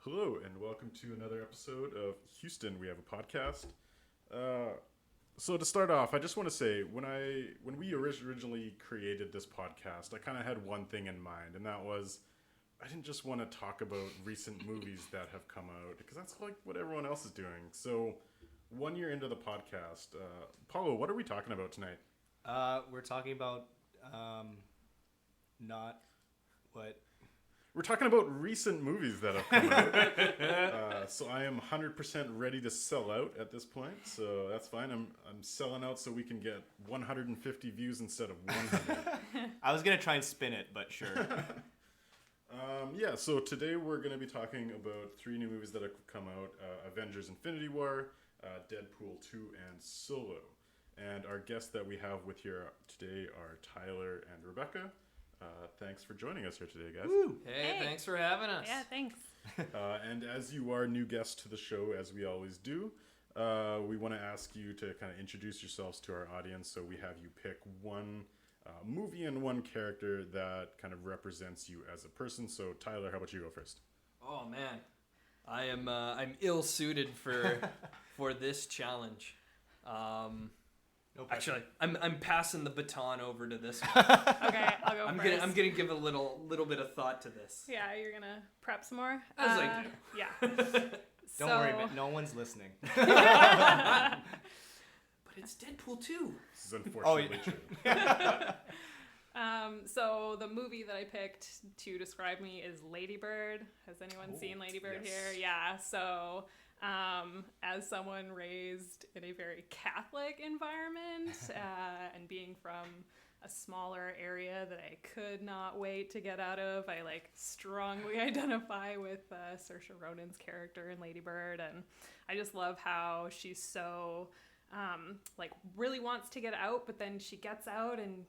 Hello and welcome to another episode of Houston. We have a podcast. So to start off, I just want to say when we originally created this podcast, I kind of had one thing in mind, and that was I didn't just want to talk about recent movies that have come out because that's like what everyone else is doing. So 1 year into the podcast, Paulo, what are we talking about tonight? We're talking about not what. We're talking about recent movies that have come out. So I am 100% ready to sell out at this point. So that's fine. I'm selling out so we can get 150 views instead of 100. I was going to try and spin it, but sure. So today we're going to be talking about 3 new movies that have come out. Avengers Infinity War, Deadpool 2, and Solo. And our guests that we have with here today are Tyler and Rebecca. Thanks for joining us here today, guys. Woo. Hey, thanks for having us. Yeah, thanks. And as you are new guests to the show, as we always do, we want to ask you to kind of introduce yourselves to our audience. So we have you pick one movie and one character that kind of represents you as a person. So Tyler, how about you go first? Oh man, I'm ill suited for this challenge. No Actually, I'm passing the baton over to this one. Okay, I'll go first. I'm gonna give a little bit of thought to this. Yeah, you're gonna prep some more? As I do. Yeah. Don't worry, man. No one's listening. But it's Deadpool 2. This is unfortunately true. So the movie that I picked to describe me is Lady Bird. Has anyone seen Lady Bird here? Yeah. So as someone raised in a very Catholic environment and being from a smaller area that I could not wait to get out of, I strongly identify with Saoirse Ronan's character in Lady Bird, and I just love how she's so really wants to get out, but then she gets out and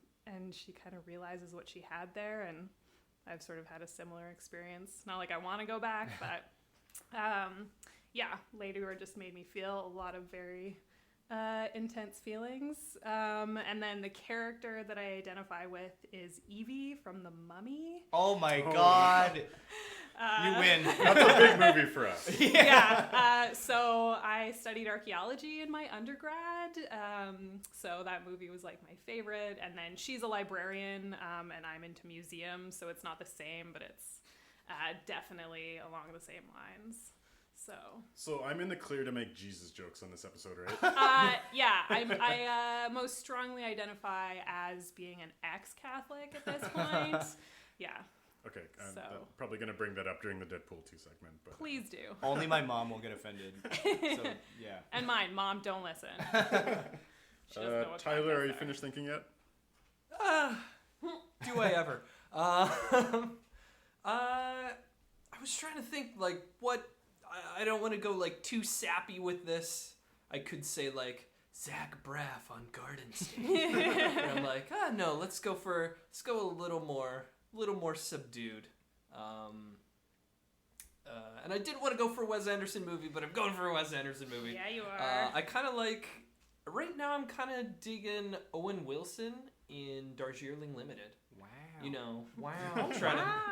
she kind of realizes what she had there, and I've sort of had a similar experience. Not like I want to go back, but Lady Bird just made me feel a lot of very intense feelings. And then the character that I identify with is Evie from The Mummy. Oh my God. You win. That's a big movie for us. So I studied archaeology in my undergrad. So that movie was like my favorite. And then she's a librarian, and I'm into museums, so it's not the same, but it's definitely along the same lines. So I'm in the clear to make Jesus jokes on this episode, right? I most strongly identify as being an ex-Catholic at this point. Yeah. Okay, I'm probably going to bring that up during the Deadpool 2 segment. But Please do. Only my mom will get offended. So, yeah. And mine. Mom, don't listen. She doesn't know what Tyler, are you podcasts finished thinking yet? Do I ever? I was trying to think what. I don't want to go too sappy with this. I could say Zach Braff on Garden State. And I'm like, no, let's go a little more subdued. And I did want to go for a Wes Anderson movie, but I'm going for a Wes Anderson movie. Yeah, you are. I kind of right now I'm kind of digging Owen Wilson in Darjeeling Limited. Wow. I'm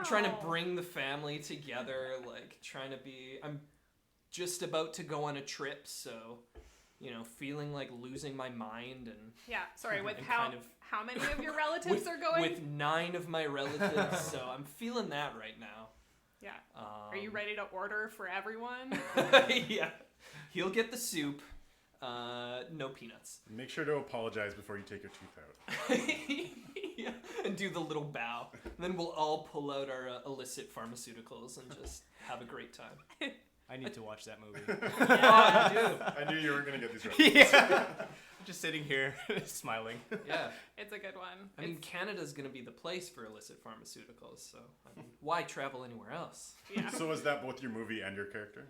trying to bring the family together, I'm just about to go on a trip, so, feeling like losing my mind and... Yeah, sorry, with how many of your relatives are going? With 9 of my relatives, so I'm feeling that right now. Yeah. Are you ready to order for everyone? Yeah. He'll get the soup, no peanuts. Make sure to apologize before you take your tooth out. Yeah, and do the little bow. And then we'll all pull out our illicit pharmaceuticals and just have a great time. I need to watch that movie. Yeah, you do. I knew you were going to get these right. Yeah. I'm just sitting here smiling. Yeah. It's a good one. I mean, Canada's going to be the place for illicit pharmaceuticals, so why travel anywhere else? Yeah. So is that both your movie and your character?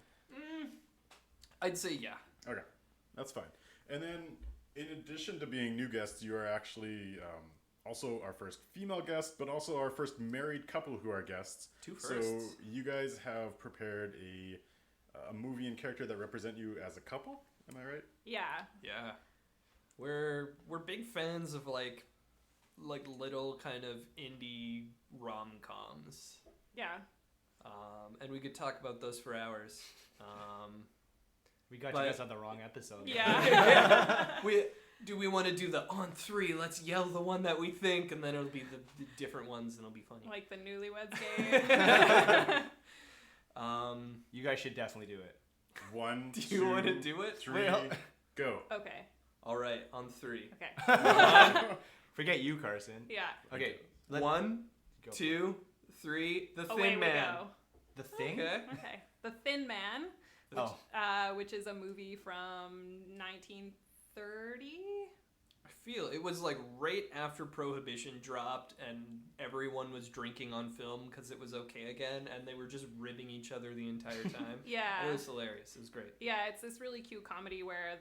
I'd say yeah. Okay, that's fine. And then, in addition to being new guests, you are actually also our first female guest, but also our first married couple who are guests. 2 firsts. So you guys have prepared a movie and character that represent you as a couple. Am I right? Yeah. Yeah. We're big fans of little kind of indie rom-coms. Yeah. And we could talk about those for hours. We got But- you guys on the wrong episode. Yeah. Do we want to do the on 3? Let's yell the one that we think, and then it'll be the different ones, and it'll be funny. Like the Newlyweds Game. You guys should definitely do it. 1, Do you want to do it? 3, go. Okay. All right, on 3. Okay. Forget you, Carson. Yeah. Okay. 1, Go. 2, 3. The Away Thin we Man. go. The Thing? Okay. Okay. The Thin Man, Oh. which is a movie from 1930. I feel it was like right after Prohibition dropped and everyone was drinking on film because it was okay again, and they were just ribbing each other the entire time. Yeah. It was hilarious. It was great. Yeah, it's this really cute comedy where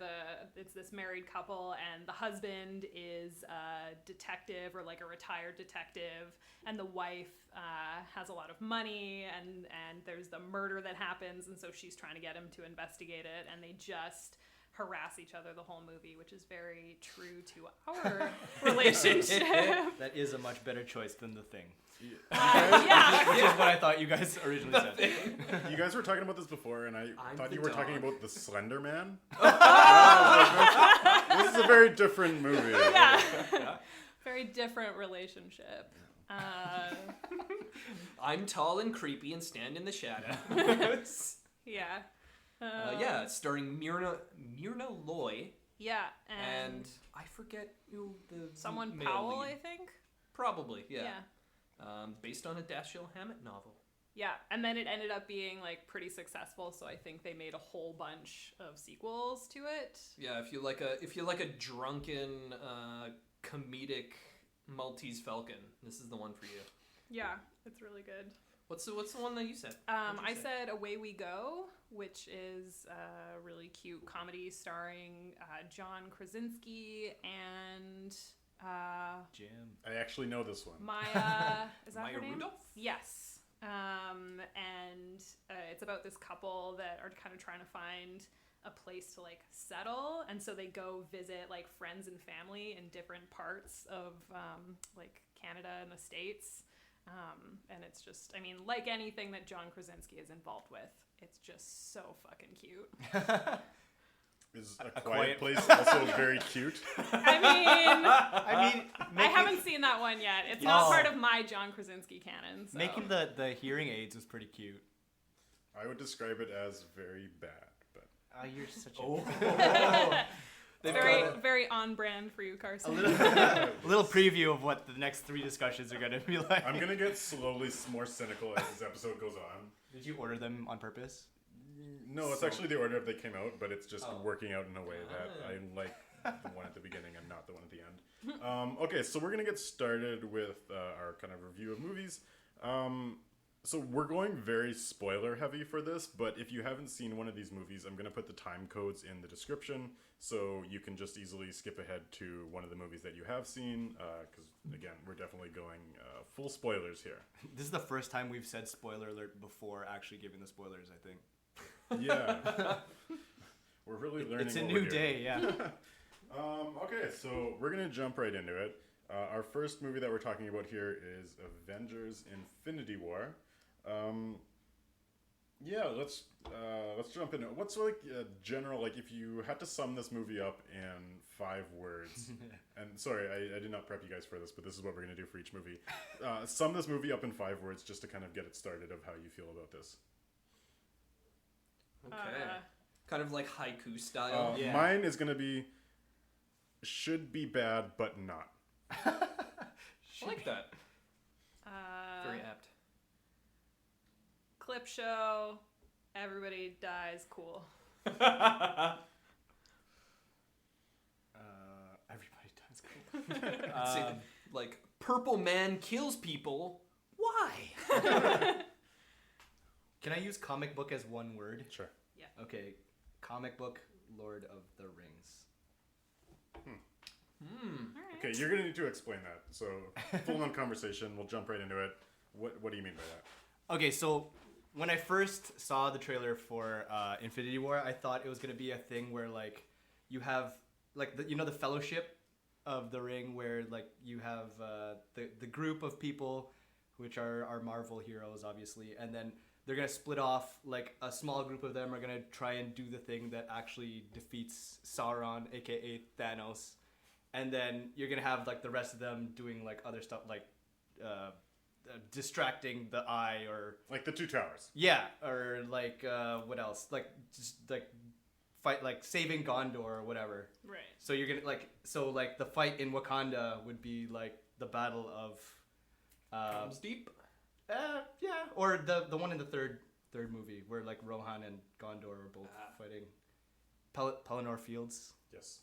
it's this married couple and the husband is a detective or like a retired detective, and the wife has a lot of money, and there's the murder that happens, and so she's trying to get him to investigate it, and they just harass each other the whole movie, which is very true to our relationship. That is a much better choice than The Thing. Yeah. Which is what I thought you guys originally said. You guys were talking about this before, and I thought the you were talking dog. about the Slender Man. This is a very different movie. Yeah. Very different relationship. I'm tall and creepy and stand in the shadow. Yeah. Yeah, it's starring Myrna Loy Yeah, and I forget who the someone male Powell, lead. I think. Probably, yeah. Yeah. Based on a Dashiell Hammett novel. Yeah, and then it ended up being like pretty successful, so I think they made a whole bunch of sequels to it. Yeah, if you like a drunken comedic Maltese Falcon, this is the one for you. Yeah, it's really good. What's the one that you said? I said Away We Go, which is a really cute comedy starring John Krasinski and Jim. I actually know this one. Maya. Is that Maya her name? Rudolph? Yes. And it's about this couple that are kind of trying to find a place to like settle, and so they go visit like friends and family in different parts of like Canada and the States. And it's just, I mean, like anything that John Krasinski is involved with, it's just so fucking cute. Is A Quiet Place also very cute? I mean, I haven't seen that one yet. It's not part of my John Krasinski canon. So. Making the hearing aids was pretty cute. I would describe it as very bad, but Oh, you're such a... very on brand for you, Carson. A little preview of what the next 3 discussions are going to be like. I'm gonna get slowly more cynical as this episode goes on. Did you order them on purpose? No, it's actually the order of they came out, but it's just Oh. working out in a way that I like the one at the beginning and not the one at the end. Okay, so we're gonna get started with our kind of review of movies. So we're going very spoiler heavy for this, but if you haven't seen one of these movies, I'm gonna put the time codes in the description so you can just easily skip ahead to one of the movies that you have seen. Because again, we're definitely going full spoilers here. This is the first time we've said spoiler alert before actually giving the spoilers, I think. Yeah, we're really learning. It's a what new we're doing. day, yeah. Okay, so we're gonna jump right into it. Our first movie that we're talking about here is Avengers: Infinity War. Yeah, let's jump into it. What's like general, like if you had to sum this movie up in 5 words, and sorry, I did not prep you guys for this, but this is what we're gonna do for each movie. Sum this movie up in 5 words just to kind of get it started of how you feel about this. Okay. Kind of like haiku style. Yeah. Mine is gonna be should be bad but not. I like that. Very apt. Clip show. Everybody dies. Cool. Everybody does cool. I'd say like Purple Man kills people. Why? Can I use comic book as one word? Sure. Okay, comic book, Lord of the Rings. Okay, you're gonna need to explain that. So full on conversation. We'll jump right into it. What do you mean by that? Okay, so when I first saw the trailer for Infinity War, I thought it was gonna be a thing where like you have like the Fellowship of the Ring, where like you have the group of people which are our Marvel heroes, obviously, and then they're gonna split off. Like a small group of them are gonna try and do the thing that actually defeats Sauron, aka Thanos, and then you're gonna have like the rest of them doing like other stuff, like distracting the eye, or Like the Two Towers. yeah, or like what else? Like just like fight, like saving Gondor or whatever. Right. So you're gonna like the fight in Wakanda would be like the battle of Comes deep. yeah, or the one in the third movie where like Rohan and Gondor are both fighting Pelennor Fields. Yes.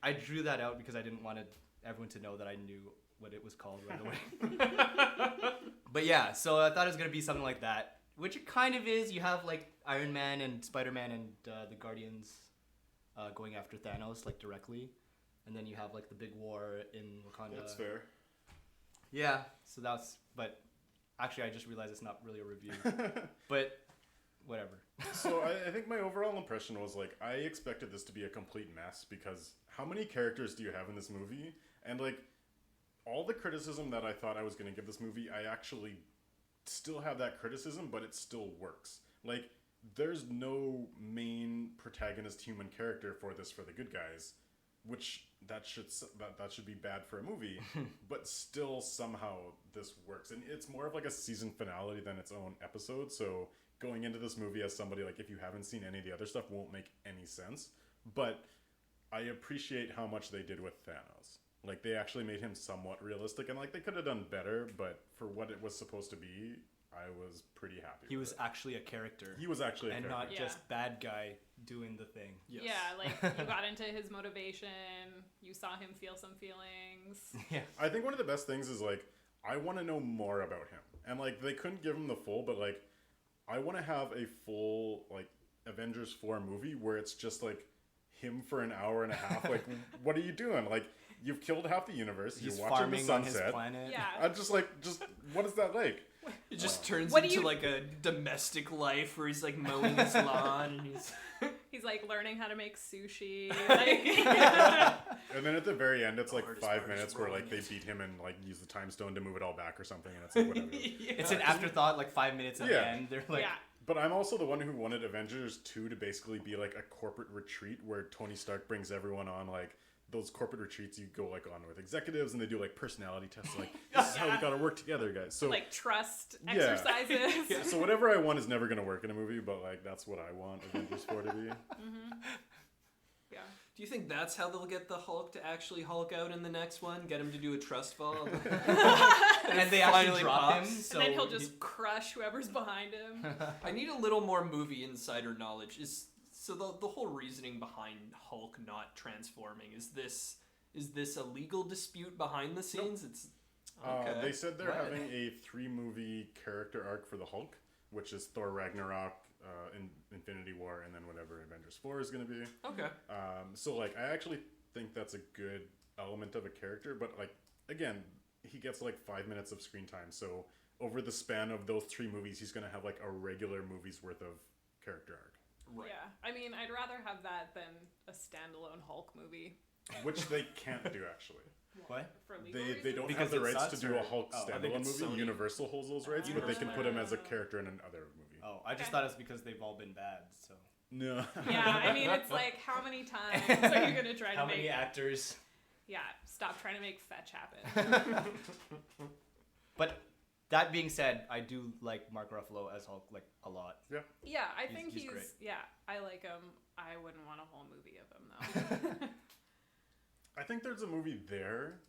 I drew that out because I didn't want everyone to know that I knew what it was called right away. But yeah, so I thought it was gonna be something like that, which it kind of is. You have like Iron Man and Spider-Man and the Guardians going after Thanos like directly, and then you have like the big war in Wakanda. That's fair. Yeah, so but actually I just realized it's not really a review. But whatever. So I think my overall impression was like, I expected this to be a complete mess because how many characters do you have in this movie? And like, all the criticism that I thought I was going to give this movie, I actually still have that criticism, but it still works. Like, there's no main protagonist human character for the good guys, which that should be bad for a movie, but still somehow this works. And it's more of like a season finale than its own episode, so going into this movie as somebody, like, if you haven't seen any of the other stuff, won't make any sense. But I appreciate how much they did with Thanos. Like, they actually made him somewhat realistic, and like, they could have done better, but for what it was supposed to be, I was pretty happy. He was actually a character. He was actually a and character. not just bad guy doing the thing. Yes. Yeah, like you got into his motivation. You saw him feel some feelings. Yeah. I think one of the best things is like, I want to know more about him, and like, they couldn't give him the full, but like, I want to have a full like Avengers 4 movie where it's just like him for an hour and a half. Like, what are you doing? Like, you've killed half the universe. He's You're watching the farming on his sunset. planet. Yeah. I'm just what is that like? It just turns What do into you- like a domestic life where he's like mowing his lawn and he's He's like learning how to make sushi. Like, And then at the very end, it's like Hardest 5 part is minutes where like rolling they it. beat him and like use the time stone to move it all back or something, and it's like whatever. It's an afterthought, like 5 minutes at Yeah. the end. They're like, yeah. But I'm also the one who wanted Avengers 2 to basically be like a corporate retreat where Tony Stark brings everyone on like those corporate retreats you go like on with executives, and they do like personality tests, like this is how we gotta work together, guys. So Like trust Yeah. exercises. so whatever I want is never gonna work in a movie, but like that's what I want Avengers 4 to be. Yeah. Do you think that's how they'll get the Hulk to actually Hulk out in the next one? Get him to do a trust fall? and they actually finally drop him. pops. So And then he'll just crush whoever's behind him. I need a little more movie insider knowledge. So the whole reasoning behind Hulk not transforming, is this a legal dispute behind the scenes? It's okay. They said they're Right. having a 3-movie character arc for the Hulk, which is Thor Ragnarok, Infinity War, and then whatever Avengers 4 is going to be. Okay. So like, I actually think that's a good element of a character, but like, again, he gets like 5 minutes of screen time. So over the span of those 3 movies, he's going to have like a regular movie's worth of character arc, Right. Yeah. I mean, I'd rather have that than a standalone Hulk movie. which they can't do actually. What? For legal They don't Because have the it rights to sucks, do a or- Hulk Oh, I think standalone it's movie. Sony. Universal holds those rights, but they can put him as a Oh. character in another movie. Oh, I just Okay. thought it was because they've all been bad. So No. Yeah, I mean, it's like, how many times are you gonna try how to many make? actors? Yeah, stop trying to make fetch happen. But that being said, I do like Mark Ruffalo as Hulk like a lot. Yeah, I think He's he's great. yeah, I like him. I wouldn't want a whole movie of him though. I think there's a movie there.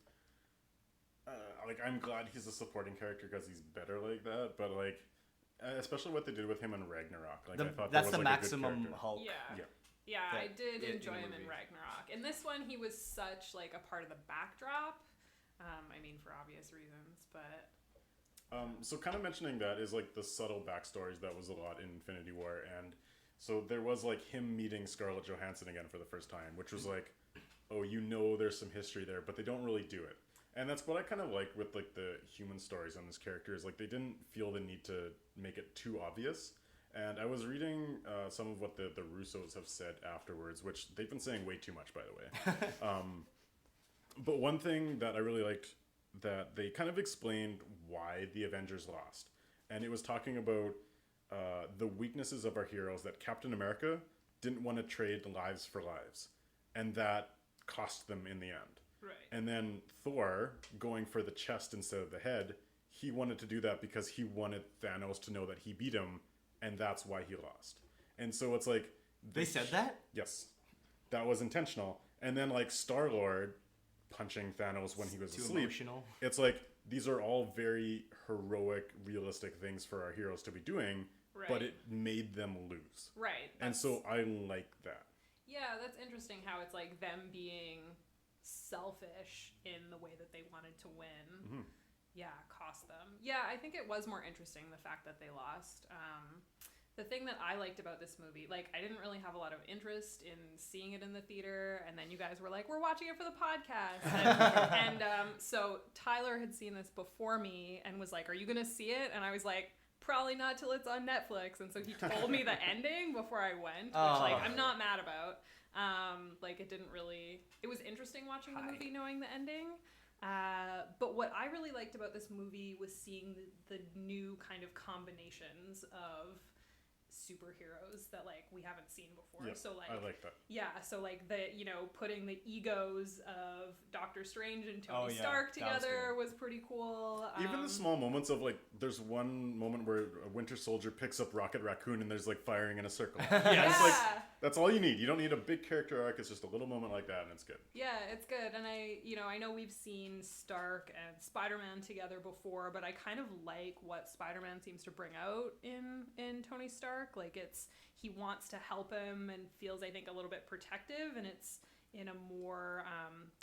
Like, I'm glad he's a supporting character because he's better like that. But like, especially what they did with him in Ragnarok. Like, I thought That's that the was, like, a good maximum character. Hulk. Yeah. Yeah. Yeah, I That- did in enjoy the him in movie. Ragnarok. In this one, he was such like a part of the backdrop. I mean, for obvious reasons, but So kind of mentioning that is like the subtle backstories that was a lot in Infinity War, and so there was like him meeting Scarlett Johansson again for the first time, which was like, oh, you know, there's some history there, but they don't really do it. And that's what I kind of like with like the human stories on this character is like they didn't feel the need to make it too obvious. And I was reading some of what the Russos have said afterwards, which they've been saying way too much, by the way. But one thing that I really liked that they kind of explained why the Avengers lost. And it was talking about the weaknesses of our heroes, that Captain America didn't want to trade lives for lives. And that cost them in the end. Right. And then Thor, going for the chest instead of the head, he wanted to do that because he wanted Thanos to know that he beat him, and that's why he lost. And so it's like... They said that? Yes. That was intentional. And then like Star-Lord punching Thanos when he was Too asleep. emotional. It's like, these are all very heroic, realistic things for our heroes to be doing, Right. but it made them lose. Right. And so I like that. Yeah, that's interesting how it's like them being selfish in the way that they wanted to win. Mm-hmm. Yeah, cost them. Yeah, I think it was more interesting, the fact that they lost. The thing that I liked about this movie, like, I didn't really have a lot of interest in seeing it in the theater, and then you guys were like, we're watching it for the podcast. And so Tyler had seen this before me and was like, are you going to see it? And I was like, probably not till it's on Netflix. And so he told me the ending before I went, which, like, I'm not mad about. Like, it didn't really... It was interesting watching the movie knowing the ending. But what I really liked about this movie was seeing the new kind of combinations of superheroes that like we haven't seen before. Yep, So like I like that. Yeah, so like the, you know, putting the egos of Doctor Strange and Tony Stark together was pretty cool. Even the small moments of like, there's one moment where a Winter Soldier picks up Rocket Raccoon and there's like firing in a circle. Yeah. It's like, that's all you need. You don't need a big character arc. It's just a little moment like that and it's good. Yeah, it's good. And I know we've seen Stark and Spider-Man together before, but I kind of like what Spider-Man seems to bring out in Tony Stark. Like, he wants to help him and feels, I think, a little bit protective, and it's in a more,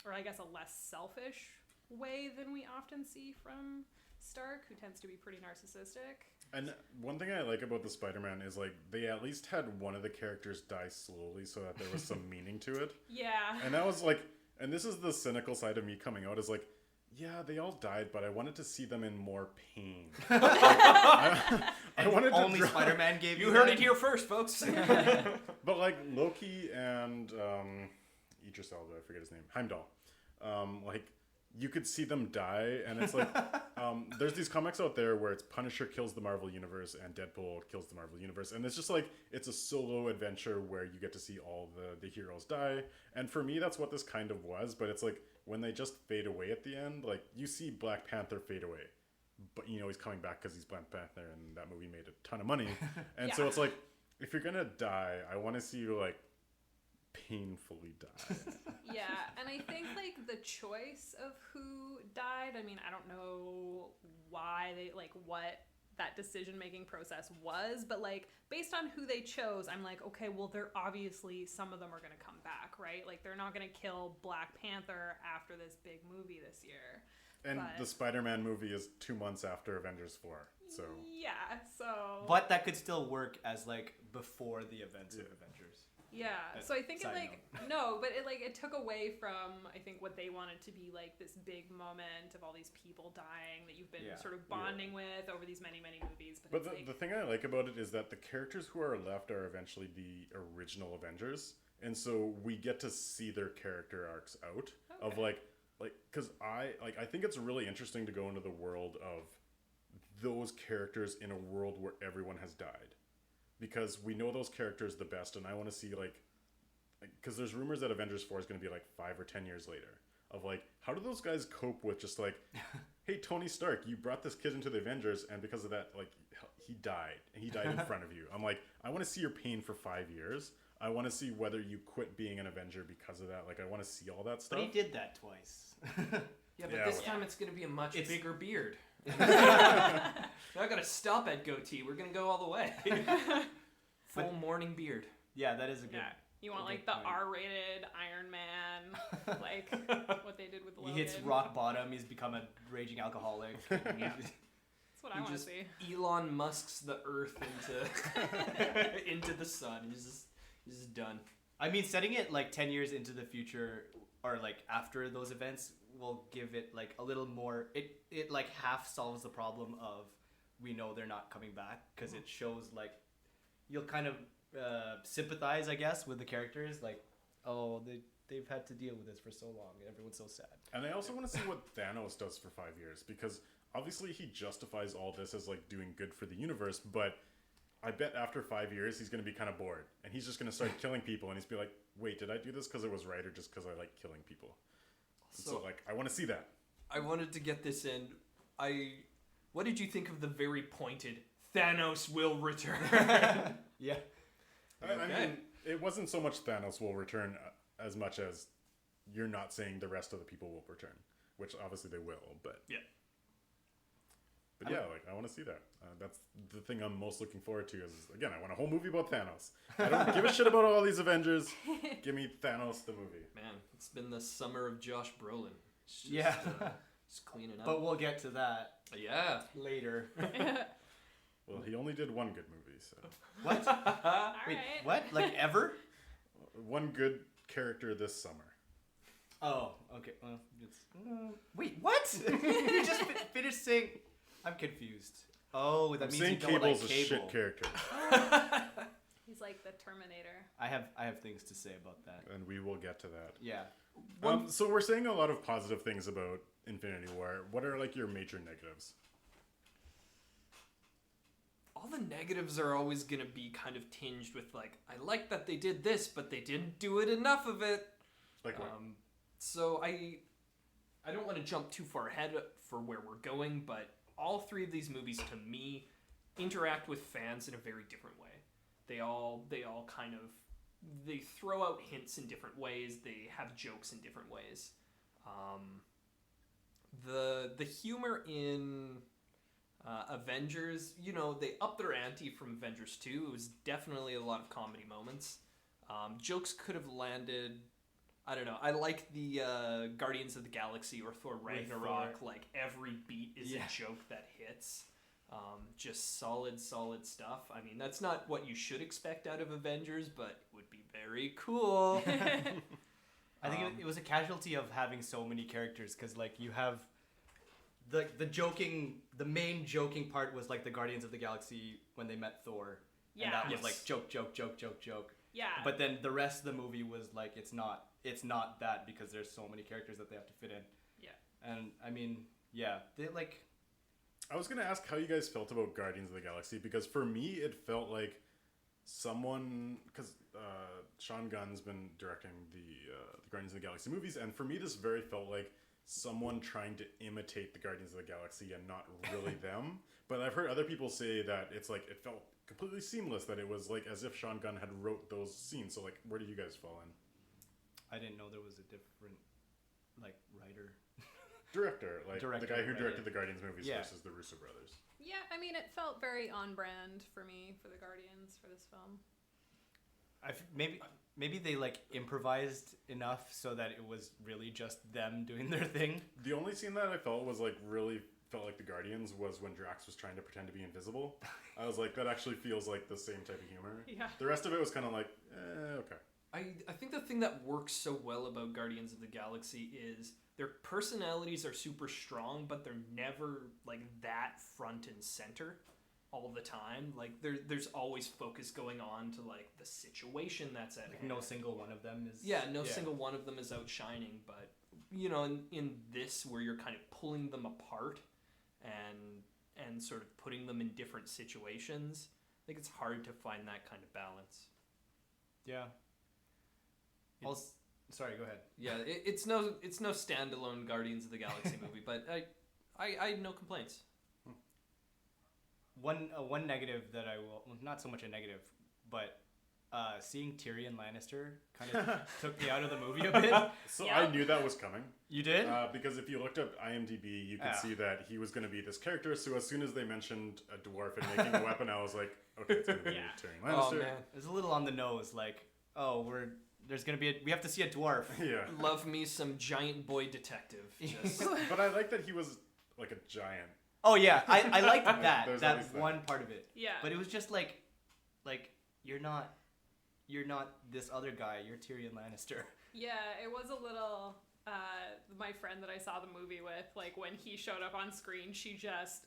or I guess a less selfish way than we often see from Stark, who tends to be pretty narcissistic. And one thing I like about the Spider-Man is like, they at least had one of the characters die slowly so that there was some meaning to it. Yeah. And that was like, and this is the cynical side of me coming out, is like, yeah, they all died, but I wanted to see them in more pain. Like, I wanted to Only Spider-Man gave you heard that? it here first, folks. But like Loki and Idris Elba, I forget his name, Heimdall, like you could see them die, and it's like there's these comics out there where it's Punisher kills the Marvel Universe and Deadpool kills the Marvel Universe, and it's just like, it's a solo adventure where you get to see all the heroes die, and for me that's what this kind of was. But it's like, when they just fade away at the end, like you see Black Panther fade away, but you know he's coming back because he's Black Panther and that movie made a ton of money. And so it's like, if you're gonna die, I want to see you like painfully die. Yeah, and I think like the choice of who died, I mean, I don't know why they, like, what that decision-making process was, but like based on who they chose, I'm like, okay, well, they're obviously, some of them are gonna come back, right? Like, they're not gonna kill Black Panther after this big movie this year. And the Spider-Man movie is 2 months after Avengers 4, so yeah, so But that could still work as like before the events of Avengers. yeah, so I think it Side like no, but it took away from, I think, what they wanted to be like this big moment of all these people dying that you've been sort of bonding with over these many movies. But it's the thing I like about it is that the characters who are left are eventually the original Avengers, and so we get to see their character arcs out of like because I think it's really interesting to go into the world of those characters in a world where everyone has died, because we know those characters the best, and I want to see like because there's rumors that Avengers 4 is going to be like 5 or 10 years later, of like, how do those guys cope with just like, hey, Tony Stark, you brought this kid into the Avengers, and because of that, like, he died in front of you. I'm like, I want to see your pain for 5 years. I want to see whether you quit being an Avenger because of that. Like, I want to see all that stuff. But he did that twice. Yeah, but this time it's going to be a much bigger beard. We're not going to stop at goatee. We're going to go all the way. Full morning beard. Yeah, that is a good... yeah. You want like the R-rated Iron Man, like what they did with Logan. He hits rock bottom. He's become a raging alcoholic. That's what I want to see. Elon Musk's the Earth into the sun. He's just done. I mean, setting it like 10 years into the future, or like after those events, will give it like a little more. It like half solves the problem of, we know they're not coming back, because it shows like you'll kind of sympathize, I guess, with the characters. Like, oh, they've had to deal with this for so long, and everyone's so sad. And I also want to see what Thanos does for 5 years, because obviously he justifies all this as like doing good for the universe, but I bet after 5 years he's going to be kind of bored, and he's just going to start killing people, and he's be like, wait, did I do this because it was right or just because I like killing people? So like, I want to see that. I wanted to get this in. What did you think of the very pointed Thanos will return? Yeah. I mean, it wasn't so much Thanos will return as much as you're not saying the rest of the people will return, which obviously they will, but Yeah. But yeah, like I want to see that. That's the thing I'm most looking forward to. Is again, I want a whole movie about Thanos. I don't give a shit about all these Avengers. Give me Thanos the movie. Man, it's been the summer of Josh Brolin. It's just, Yeah. Just cleaning up. But we'll get to that yeah. later. Well, he only did one good movie, so What? All Wait, right. what? Like ever? one good character this summer. Oh, okay. Well, it's, wait, what? You just finished saying. I'm confused. Oh, that I'm means saying you don't like Cable's a Cable. shit character, He's like the Terminator. I have things to say about that. and we will get to that. Yeah. So we're saying a lot of positive things about Infinity War. What are like your major negatives? All the negatives are always going to be kind of tinged with like, I like that they did this, but they didn't do it enough of it. Like what? So I don't want to jump too far ahead for where we're going, but all three of these movies to me interact with fans in a very different way. They all kind of they throw out hints in different ways. They have jokes in different ways. The humor in Avengers, you know, they upped their ante from Avengers 2. It was definitely a lot of comedy moments. Jokes could have landed. I don't know. I like the Guardians of the Galaxy or Thor Ragnarok. Thor. Like every beat is a joke that hits. Just solid stuff. I mean, that's not what you should expect out of Avengers, but it would be very cool. I think it was a casualty of having so many characters because like you have the main joking part was like the Guardians of the Galaxy when they met Thor. Yeah. And that was Yes. like joke. Yeah. But then the rest of the movie was like it's not that because there's so many characters that they have to fit in. Yeah. And I mean, yeah, they like I was gonna ask how you guys felt about Guardians of the Galaxy, because for me it felt like someone, because Sean Gunn's been directing the Guardians of the Galaxy movies, and for me this very felt like someone trying to imitate the Guardians of the Galaxy and not really them. But I've heard other people say that it's like it felt completely seamless, that it was like as if Sean Gunn had wrote those scenes. So like, where do you guys fall in? I didn't know there was a different like writer. Director, like Director, the guy who right. directed the Guardians movies Yeah. versus the Russo brothers. Yeah, I mean, it felt very on brand for me for the Guardians for this film. Maybe they like improvised enough so that it was really just them doing their thing. The only scene that I felt was like really felt like the Guardians was when Drax was trying to pretend to be invisible. I was like, that actually feels like the same type of humor. Yeah. The rest of it was kind of like, okay. I think the thing that works so well about Guardians of the Galaxy is their personalities are super strong, but they're never like that front and center all the time. Like there's always focus going on to like the situation that's at hand. No single one of them is. No single one of them is outshining, but you know, in this where you're kind of pulling them apart and sort of putting them in different situations, I think it's hard to find that kind of balance. Yeah. Sorry, go ahead. Yeah, it's no standalone Guardians of the Galaxy movie, but I have no complaints. One negative that I will, well, not so much a negative, but seeing Tyrion Lannister kind of took me out of the movie a bit. So Yeah. I knew that was coming. You did? Because if you looked up IMDb, you could see that he was going to be this character. So as soon as they mentioned a dwarf and making a weapon, I was like, okay, it's going to be Yeah. Tyrion Oh Lannister. man, It was a little on the nose, like, oh, we have to see a dwarf. Yeah. love me some giant boy detective. Just But I like that he was like a giant. Oh yeah, I liked that There's at that least that. one part of it. Yeah. But it was just like you're not this other guy. You're Tyrion Lannister. Yeah, it was a little. My friend that I saw the movie with, like when he showed up on screen, she just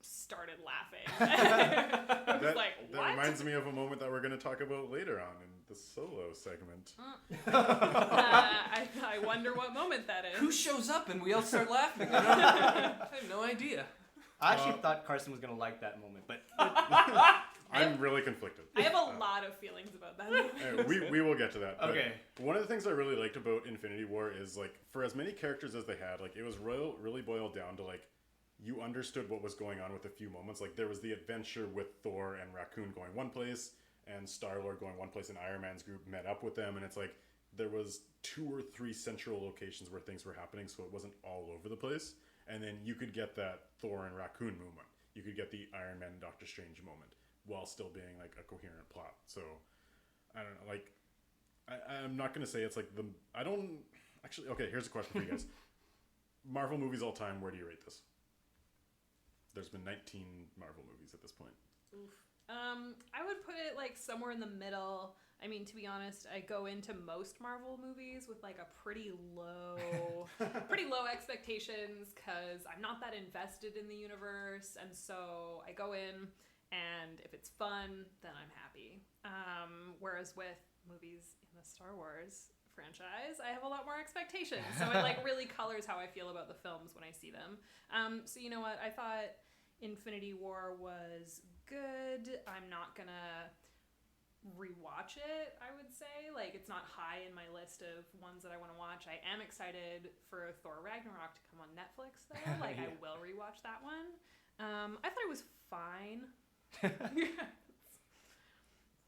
started laughing. I was like, what? That reminds me of a moment that we're going to talk about later on in the solo segment. I wonder what moment that is. Who shows up and we all start laughing? I have no idea. I actually thought Carson was gonna like that moment, but I'm really conflicted. I have a lot of feelings about that moment. We will get to that. But Okay. one of the things I really liked about Infinity War is, like, for as many characters as they had, like, it was really boiled down to, like, you understood what was going on with a few moments. Like, there was the adventure with Thor and Raccoon going one place, and Star-Lord going one place, and Iron Man's group met up with them, and it's like there was 2 or 3 central locations where things were happening, so it wasn't all over the place. And then you could get that Thor and Raccoon moment. You could get the Iron Man and Doctor Strange moment while still being, like, a coherent plot. So, I don't know, like, I'm not going to say it's like the... I don't... Actually, okay, here's a question for you guys. Marvel movies all time, where do you rate this? There's been 19 Marvel movies at this point. Oof. I would put it like somewhere in the middle. I mean, to be honest, I go into most Marvel movies with like a pretty low expectations because I'm not that invested in the universe, and so I go in, and if it's fun, then I'm happy. Whereas with movies in the Star Wars franchise, I have a lot more expectations, so it like really colors how I feel about the films when I see them. So you know what? I thought Infinity War was good. I'm not gonna rewatch it, I would say. Like, it's not high in my list of ones that I want to watch. I am excited for Thor Ragnarok to come on Netflix, though. Like, Yeah. I will rewatch that one. I thought it was fine.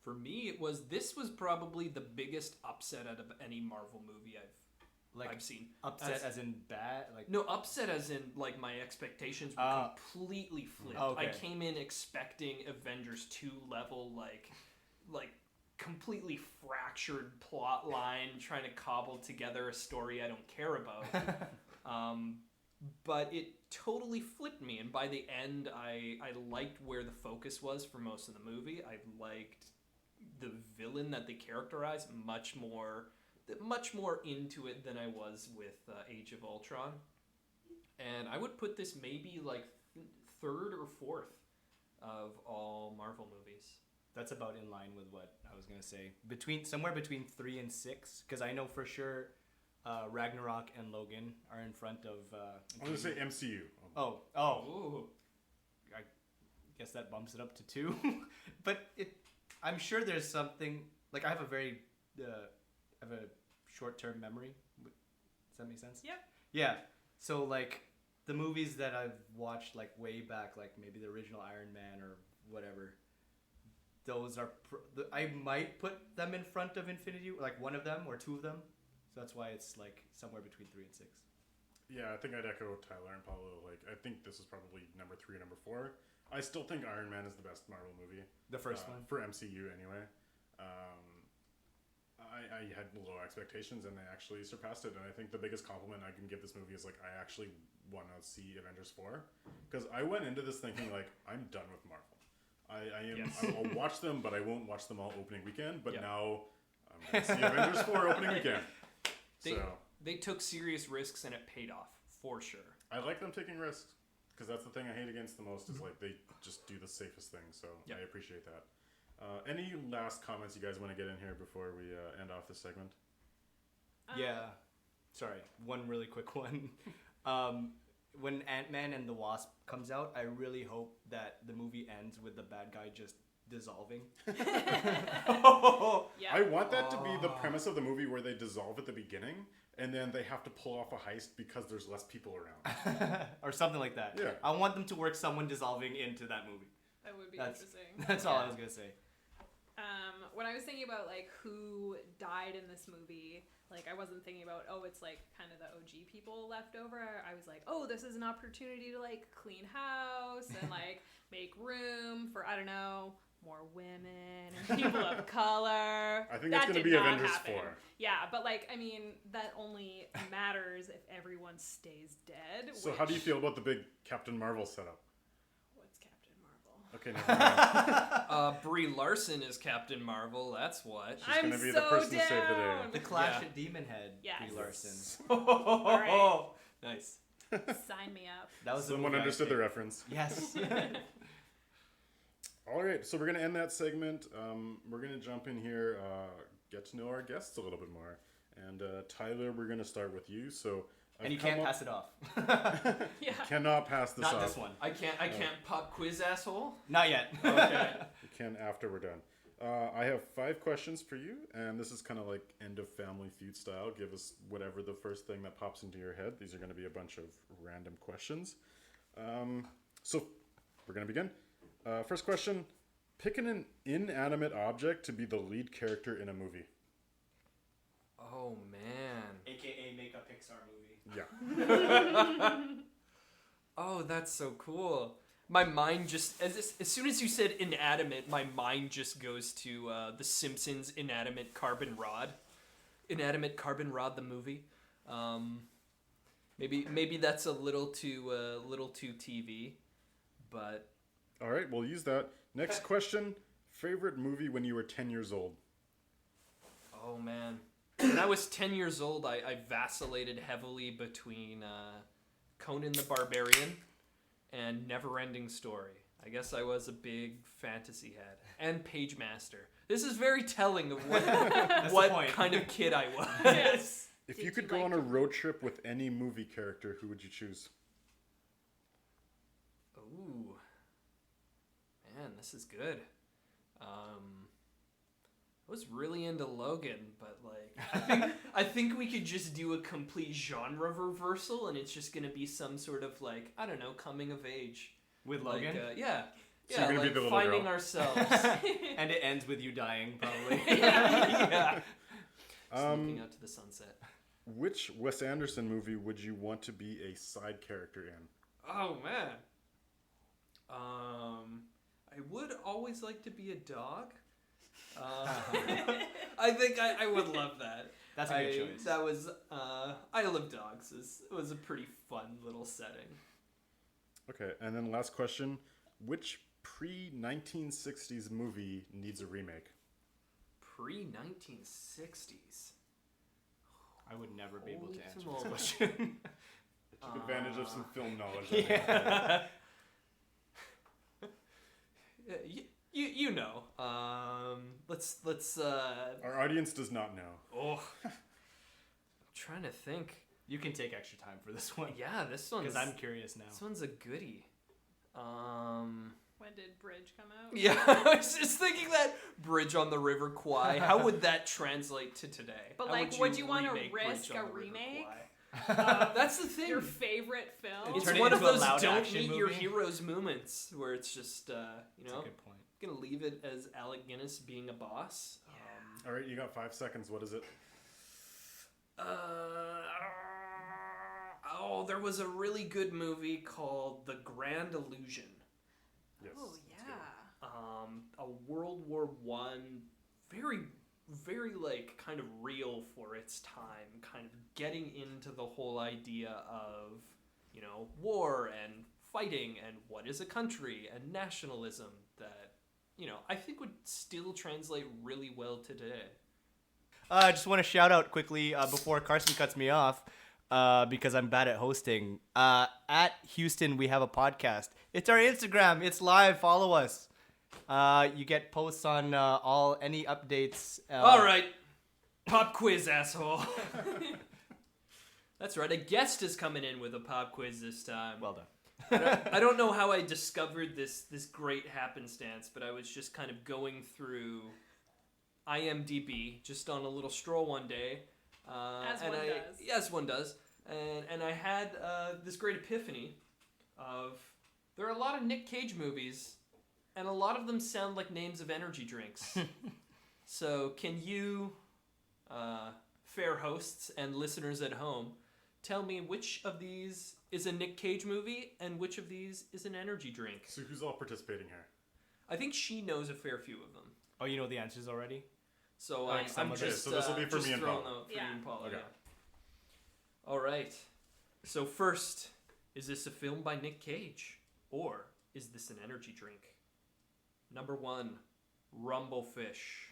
For me, this was probably the biggest upset out of any Marvel movie I've seen. upset as in bad, like No, upset as in, like, my expectations were completely flipped. Okay. I came in expecting Avengers 2 level, like completely fractured plot line, trying to cobble together a story I don't care about. But it totally flipped me, and by the end, I liked where the focus was for most of the movie. I liked the villain that they characterized much more into it than I was with Age of Ultron. And I would put this maybe like third or fourth of all Marvel movies. that's about in line with what I was gonna say. Somewhere between 3 and 6, because I know for sure Ragnarok and Logan are in front of. I'm going to say MCU. Oh, Ooh. I guess that bumps it up to 2. But I'm sure there's something like I have a short-term memory. Does that make sense? Yep. Yeah. So like the movies that I've watched like way back, like maybe the original Iron Man or whatever, those are I might put them in front of Infinity, like one of them or 2 of them. So that's why it's like somewhere between 3 and 6. Yeah, I think I'd echo Tyler and Paulo. Like, I think this is probably number 3 or number 4. I still think Iron Man is the best Marvel movie. The first one. For MCU, anyway. I had low expectations, and they actually surpassed it. And I think the biggest compliment I can give this movie is, like, I actually want to see Avengers 4. Because I went into this thinking, like, I'm done with Marvel. I'll watch them, but I won't watch them all opening weekend. But now I'm going to see Avengers 4 opening weekend. They took serious risks, and it paid off, for sure. I like them taking risks, because that's the thing I hate against the most is, like, they just do the safest thing. So I appreciate that. Any last comments you guys want to get in here before we end off this segment? Yeah. Sorry, one really quick one. When Ant-Man and the Wasp comes out, I really hope that the movie ends with the bad guy just dissolving. Yeah. I want that to be the premise of the movie, where they dissolve at the beginning and then they have to pull off a heist because there's less people around. Or something like that. Yeah. I want them to work someone dissolving into that movie. That would be That's interesting. That's all I was going to say. When I was thinking about like who died in this movie, like I wasn't thinking about, oh, it's like kind of the OG people left over. I was like, oh, this is an opportunity to like clean house and like make room for, I don't know, more women and people of color. I think that's going to be Avengers 4. Yeah, but like, I mean, that only matters if everyone stays dead. So how do you feel about the big Captain Marvel setup? What's Captain Marvel? Okay, never mind. Brie Larson is Captain Marvel. That's what. She's going to be the person to save the day. The Clash at Demon Head, Yes. Brie Larson. All right. Nice. Sign me up. That was the Someone movie I understood the picked. reference. Yes. All right, so we're going to end that segment. We're going to jump in here, get to know our guests a little bit more. And Tyler, we're going to start with you. So, And you can't pass it off. Yeah. Cannot pass this Not off. this one. I can't pop quiz, asshole. Not yet. Okay. You can after we're done. I have 5 questions for you, and this is kind of like end of Family Feud style. Give us whatever the first thing that pops into your head. These are going to be a bunch of random questions. So we're going to begin. First question. Pick an inanimate object to be the lead character in a movie. Oh, man. AKA make a Pixar movie. Yeah. Oh, that's so cool. My mind just, as soon as you said inanimate, my mind just goes to The Simpsons Inanimate Carbon Rod. Inanimate Carbon Rod, the movie. Maybe that's a little too TV, but... All right, we'll use that. Next question. Favorite movie when you were 10 years old? Oh, man. When I was 10 years old, I vacillated heavily between Conan the Barbarian and Neverending Story. I guess I was a big fantasy head. And Page Master. This is very telling of what kind of kid I was. Yes. If Did you could you go like on a to- road trip with any movie character, who would you choose? Ooh. Man, this is good. I was really into Logan, but like I think we could just do a complete genre reversal, and it's just gonna be some sort of like, I don't know, coming of age. With Like, Logan? yeah. So you're Yeah, gonna be like the little finding girl. ourselves. And it ends with you dying, probably. Yeah. Just looking out to the sunset. Which Wes Anderson movie would you want to be a side character in? Oh man. I would always like to be a dog. I think I would love that. That's a good choice. That was I Love Dogs. It was a pretty fun little setting. Okay, and then last question. Which pre-1960s movie needs a remake? Pre-1960s. I would never be able to Holy answer this moly. question. Took advantage of some film knowledge. Yeah. You know. Let's Our audience does not know. oh. I'm trying to think. You can take extra time for this one. Yeah, this one's Because I'm curious now. This one's a goodie. When did Bridge come out? Yeah, I was just thinking that Bridge on the River Kwai. How would that translate to today? But How like, would you want to remake Bridge risk on a the River remake? Kwai? That's the thing. Your favorite film? It's Turn it one of into a those loud don't action meet your movie? heroes moments where it's just you That's know, a good point. gonna leave it as Alec Guinness being a boss. All right, you got 5 seconds. What is it? Oh, there was a really good movie called The Grand Illusion. Yes. Oh that's yeah. A World War One, very, very like kind of real for its time, kind of getting into the whole idea of, you know, war and fighting and what is a country and nationalism that, you know, I think would still translate really well to today. I just want to shout out quickly before Carson cuts me off because I'm bad at hosting. At Houston, we have a podcast. It's our Instagram. It's live. Follow us. You get posts on any updates. All right, pop quiz, asshole. That's right. A guest is coming in with a pop quiz this time. Well done. I don't know how I discovered this great happenstance, but I was just kind of going through IMDb just on a little stroll one day. As and one I, does. Yes, one does. And I had this great epiphany of there are a lot of Nick Cage movies, and a lot of them sound like names of energy drinks. So can you, fair hosts and listeners at home, tell me which of these is a Nick Cage movie and which of these is an energy drink? So who's all participating here? I think she knows a fair few of them. Oh, you know the answers already? So Like I'm some of it. just So this will be for just me and throwing Paula. out for Yeah. you and Paula. Okay. Yeah. All right. So first, is this a film by Nick Cage or is this an energy drink? Number 1, Rumblefish.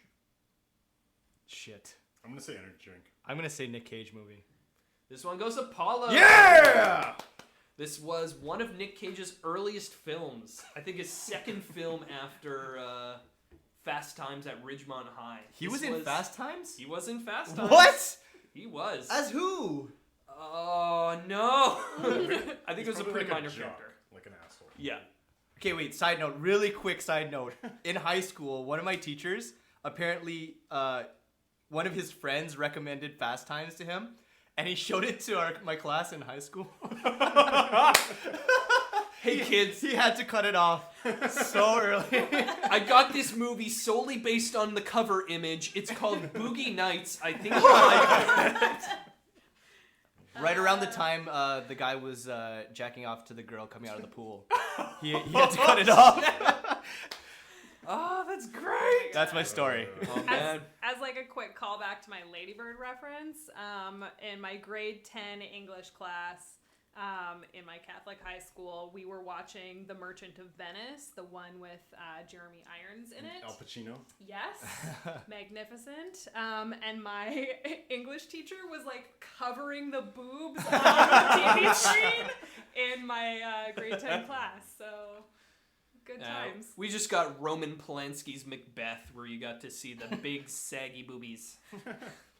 Shit. I'm gonna say energy drink. I'm going to say Nick Cage movie. This one goes to Paula. Yeah! This was one of Nick Cage's earliest films. I think his second film after Fast Times at Ridgemont High. He was in Fast Times? He was in Fast Times. What? He was. As who? Oh, no. I think it was a Probably pretty like minor jock, character. like an asshole. Yeah. Okay, wait, side note, really quick side note. In high school, one of my teachers, apparently one of his friends recommended Fast Times to him, and he showed it to my class in high school. Hey, kids. He had to cut it off so early. I got this movie solely based on the cover image. It's called Boogie Nights. I think you like it. Right around the time the guy was jacking off to the girl coming out of the pool. He had to cut it off. Oh, that's great. That's my story. Oh, man. As like a quick callback to my Ladybird reference, in my grade 10 English class, in my Catholic high school, we were watching The Merchant of Venice, the one with Jeremy Irons in it. Al Pacino. Yes, magnificent. And my English teacher was like covering the boobs on the TV screen in my grade 10 class. So good times. We just got Roman Polanski's Macbeth, where you got to see the big saggy boobies.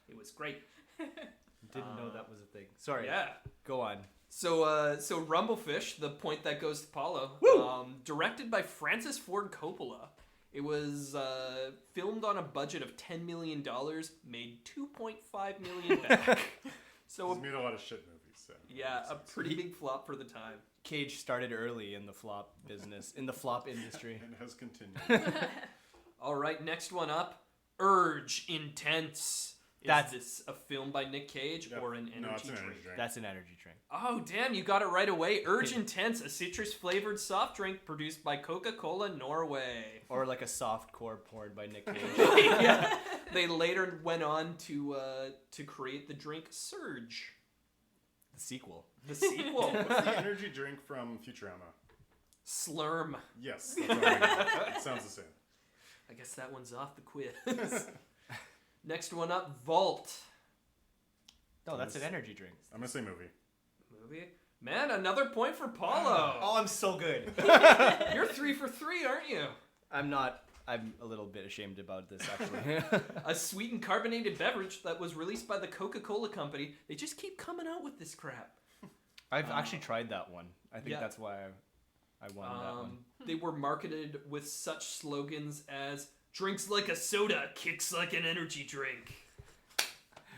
It was great. Didn't know that was a thing. Sorry. Yeah. Go on. So Rumblefish, the point that goes to Paulo, directed by Francis Ford Coppola. It was filmed on a budget of $10 million, made $2.5 million back. He's made a lot of shit movies. So Yeah, a pretty big flop for the time. Cage started early in the flop business, in the flop industry. And has continued. All right, next one up, Urge Intense. Is this a film by Nick Cage or an energy No, it's an drink? energy drink. That's an energy drink. Oh, damn, you got it right away. Urge Intense, a citrus-flavored soft drink produced by Coca-Cola Norway. Or like a soft core porn by Nick Cage. Yeah. They later went on to create the drink Surge. The sequel. The sequel. What's the energy drink from Futurama? Slurm. Yes, that's what I mean. It sounds the same. I guess that one's off the quiz. Next one up, Vault. No, that's an energy drink. I'm gonna say movie. Movie? Man, another point for Paulo. Oh, I'm so good. You're 3 for 3, aren't you? I'm not. I'm a little bit ashamed about this, actually. A sweetened carbonated beverage that was released by the Coca-Cola Company. They just keep coming out with this crap. I've actually tried that one. I think yeah. that's why I won that one. They were marketed with such slogans as "Drinks like a soda, kicks like an energy drink."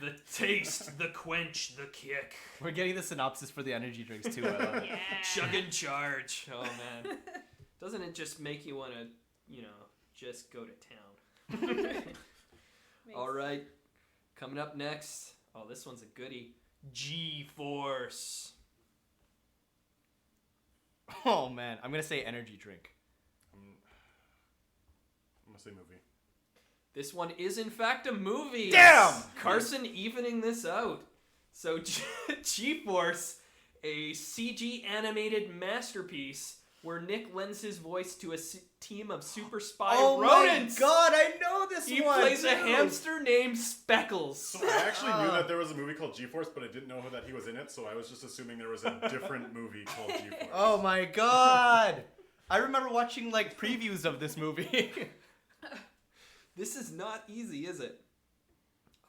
The taste, the quench, the kick. We're getting the synopsis for the energy drinks too. I love it. Yeah. Chug and charge. Oh man. Doesn't it just make you want to, just go to town? All right. Coming up next. Oh, this one's a goodie. G-Force. Oh man, I'm gonna say energy drink. I'm gonna say movie. This one is in fact a movie. Damn! Carson evening this out. So G-Force, a CG animated masterpiece where Nick lends his voice to a team of super spy rodents. my god, I know this He one. plays too. a hamster named Speckles. So I actually knew that there was a movie called G-Force, but I didn't know that he was in it, so I was just assuming there was a different movie called G-Force. Oh my god. I remember watching like previews of this movie. This is not easy, is it?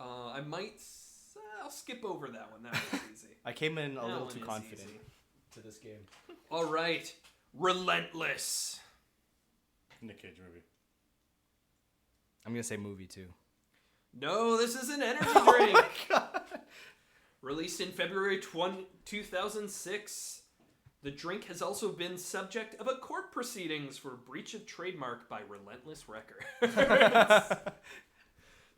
I'll skip over that one. That was easy. I came in a That little one too is confident easy. to this game. All right. Relentless. Nick Cage movie. I'm gonna say movie too. No, this is an energy Oh drink. my god. Released in February 2006. The drink has also been subject of a court proceedings for breach of trademark by Relentless Records.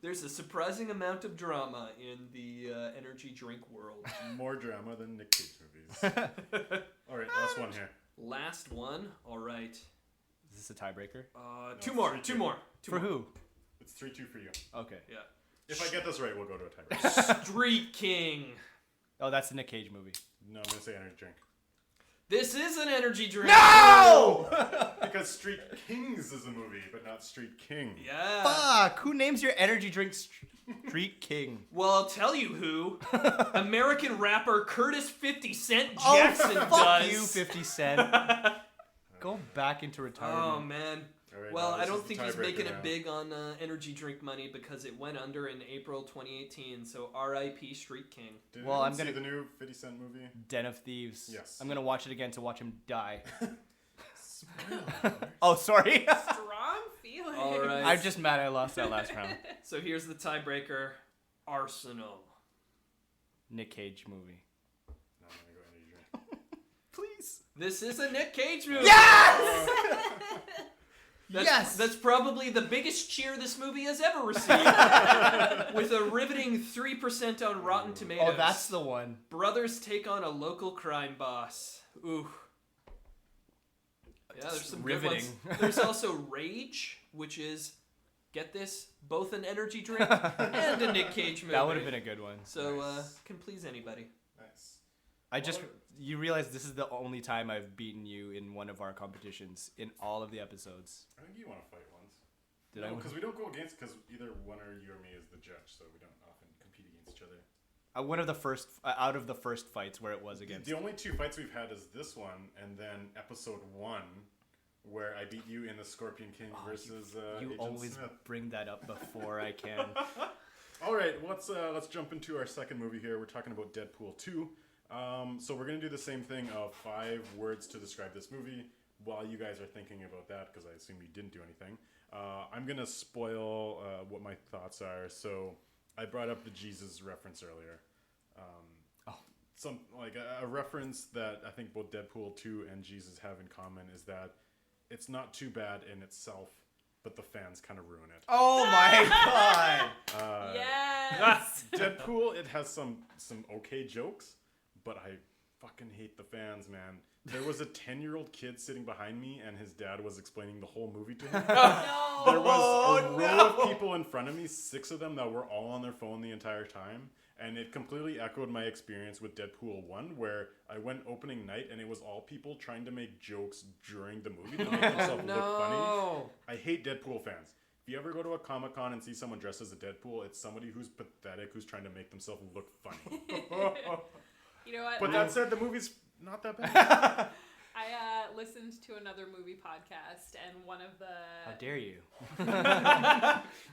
There's a surprising amount of drama in the energy drink world. More drama than Nick Cage movies. All right, last one here. Last one. All right. Is this a tiebreaker? Two it's more. 3-2. Two more. For who? It's 3-2 for you. Okay. Yeah. If I get this right, we'll go to a tiebreaker. Street King. Oh, that's the Nick Cage movie. No, I'm gonna say energy drink. This is an energy drink. No! Because Street Kings is a movie, but not Street King. Yeah. Fuck! Who names your energy drinks Street King. Well, I'll tell you who. American rapper Curtis 50 Cent Jackson Fuck does. you, 50 Cent. Go back into retirement. Oh, man. All right, Well, now I this don't is the think he's tiebreaker making now. it big on energy drink money because it went under in April 2018. So R.I.P. Street King. Did Well, anyone I'm gonna- see the new 50 Cent movie? Den of Thieves. Yes. I'm gonna watch it again to watch him die. Spoiler. Oh, sorry. Strong feeling. All right. I'm just mad I lost that last round. So here's the tiebreaker. Arsenal. Nick Cage movie. No, I'm gonna go energy drink. Please. This is a Nick Cage movie. Yes! That's probably the biggest cheer this movie has ever received. With a riveting 3% on Rotten Tomatoes. Oh, that's the one. Brothers take on a local crime boss. Ooh. Yeah, there's some riveting. good ones. There's also Rage, which is, get this, both an energy drink and a Nick Cage movie. That would have been a good one. So, Nice. can please anybody. Nice. You realize this is the only time I've beaten you in one of our competitions in all of the episodes. I think you want to fight once. Did I? Because we don't go against, because either one or you or me is the judge, so we don't often compete against each other. One of the first, out of the first fights where it was against. The only two fights we've had is this one, and then episode 1, where I beat you in the Scorpion King versus You Agent always Smith. bring that up before I can. All right, let's jump into our second movie here. We're talking about Deadpool 2. So we're gonna do the same thing of 5 words to describe this movie. While you guys are thinking about that, because I assume you didn't do anything, I'm gonna spoil what my thoughts are. So I brought up the Jesus reference earlier. Some like a reference that I think both Deadpool 2 and Jesus have in common is that it's not too bad in itself, but the fans kind of ruin it. Oh my god! Yes. Deadpool, it has some okay jokes, but I fucking hate the fans, man. There was a 10-year-old kid sitting behind me, and his dad was explaining the whole movie to him. No. There was a row of people in front of me, 6 of them that were all on their phone the entire time, and it completely echoed my experience with Deadpool 1, where I went opening night, and it was all people trying to make jokes during the movie to make themselves look funny. No. I hate Deadpool fans. If you ever go to a Comic-Con and see someone dressed as a Deadpool, it's somebody who's pathetic, who's trying to make themselves look funny. You know what? But that said, the movie's not that bad. I listened to another movie podcast, and one of the. How dare you?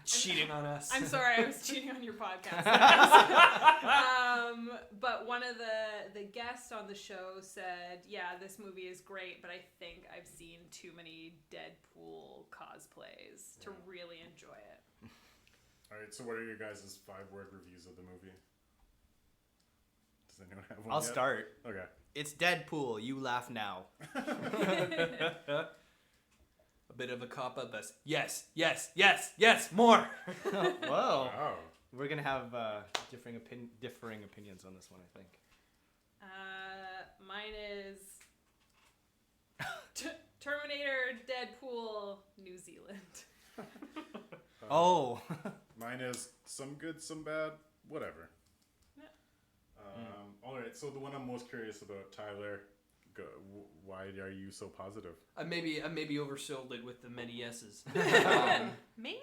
Cheating on us. I'm sorry, I was cheating on your podcast. But one of the guests on the show said, "Yeah, this movie is great, but I think I've seen too many Deadpool cosplays to really enjoy it." All right, so what are your guys' 5-word reviews of the movie? Does anyone have one I'll yet? start. Okay. It's Deadpool. You laugh now. A bit of a cop-out, but yes, more. Whoa. Wow. We're gonna have differing opinions on this one, I think. Mine is Terminator, Deadpool, New Zealand. Oh. Mine is some good, some bad, whatever. Yeah. All right, so the one I'm most curious about, Tyler, why are you so positive? I maybe oversold it with the many yeses. Maybe?